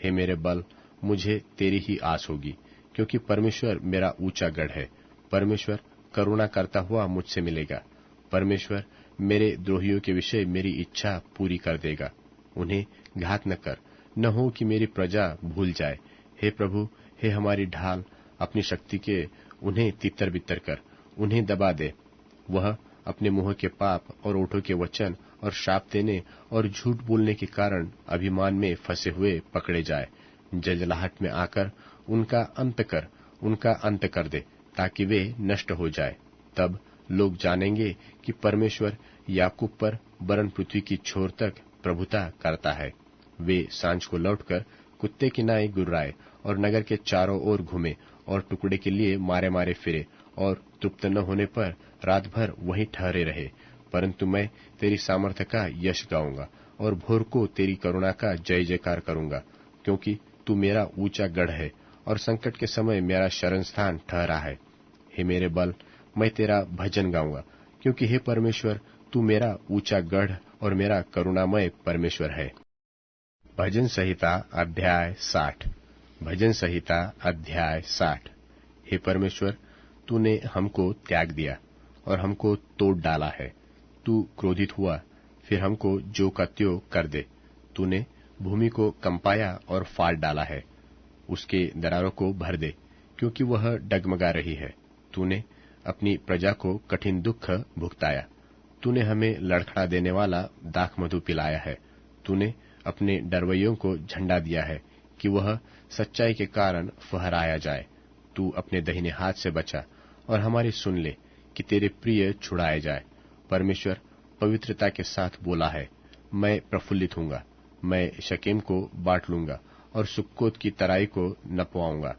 हे मेरे बल, मुझे तेरी ही आस होगी, क्योंकि परमेश्वर मेरा ऊंचा गढ़ है। परमेश्वर करुणा करता हुआ मुझसे मिलेगा। परमेश्वर मेरे द्रोहियों के विषय मेरी इच्छा पूरी कर देगा। उन्हें घात न कर, न हो कि मेरी प्रजा भूल जाए। हे प्रभु, हे हमारी ढाल, अपनी शक्ति के उन्हें तितर बितर कर, उन्हें दबा दे। वह अपने मुंह के पाप और ओठों के वचन और शाप देने और झूठ बोलने के कारण अभिमान में फंसे हुए पकड़े जाए। जलजलाहट में आकर उनका अंत कर दे, ताकि वे नष्ट हो जाए। तब लोग जानेंगे कि परमेश्वर याकूब पर वरन पृथ्वी की छोर तक प्रभुता करता है। वे सांझ को लौटकर कुत्ते की नाई गुर्राए और नगर के चारों ओर घूमे और टुकड़े के लिए मारे मारे फिरे, और तृप्त न होने पर रात भर वहीं ठहरे रहे। परंतु मैं तेरी सामर्थ्य का यश गाऊंगा और भोर को तेरी करुणा का जय जयकार करूंगा, क्योंकि तू मेरा ऊंचा गढ़ है और संकट के समय मेरा शरण स्थान ठहरा है। हे मेरे बल, मैं तेरा भजन गाऊंगा, क्योंकि हे परमेश्वर, तू मेरा ऊंचा गढ़ और मेरा करुणामय परमेश्वर है। भजन संहिता अध्याय 60। भजन संहिता अध्याय 60। हे परमेश्वर, तूने हमको त्याग दिया और हमको तोड़ डाला है। तू क्रोधित हुआ, फिर हमको जो का त्यों कर दे। तूने भूमि को कंपाया और फाड़ डाला है। उसके दरारों को भर दे, क्योंकि वह डगमगा रही है। तूने अपनी प्रजा को कठिन दुख भुगताया। तूने हमें लड़खड़ा देने वाला दाख मधु पिलाया है। तूने अपने डरवैयों को झंडा दिया है कि वह सच्चाई के कारण फहराया जाए। तू अपने दाहिने हाथ से बचा और हमारी सुन ले कि तेरे प्रिय छुड़ाए जाए। परमेश्वर पवित्रता के साथ बोला है, मैं प्रफुल्लित हूंगा। मैं शकेम को बांट लूंगा और सुक्कोत की तराई को नपवाऊंगा।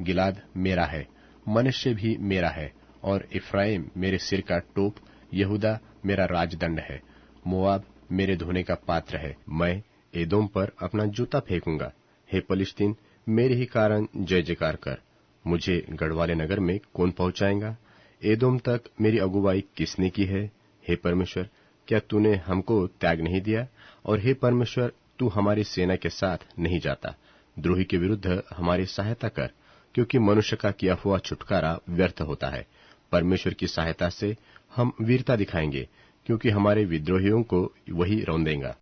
गिलाद मेरा है, मनश्शे भी मेरा है, और इफ्राइम मेरे सिर का टोप, यहूदा मेरा राजदंड है। मोआब मेरे धोने का पात्र है। मैं एदोम पर अपना जूता फेंकूंगा। हे पलिश्तीन, मेरे ही कारण जय जयकार कर। मुझे गढ़वाले नगर में कौन पहुंचाएगा? एदोम तक मेरी अगुवाई किसने की है? हे परमेश्वर, क्या तूने हमको त्याग नहीं दिया? और हे परमेश्वर, तू हमारी सेना के साथ नहीं जाता। द्रोही के विरुद्ध हमारी सहायता कर, क्योंकि मनुष्य का किया हुआ छुटकारा व्यर्थ होता है। परमेश्वर की सहायता से हम वीरता दिखाएंगे, क्योंकि हमारे विद्रोहियों को वही रौंदेगा।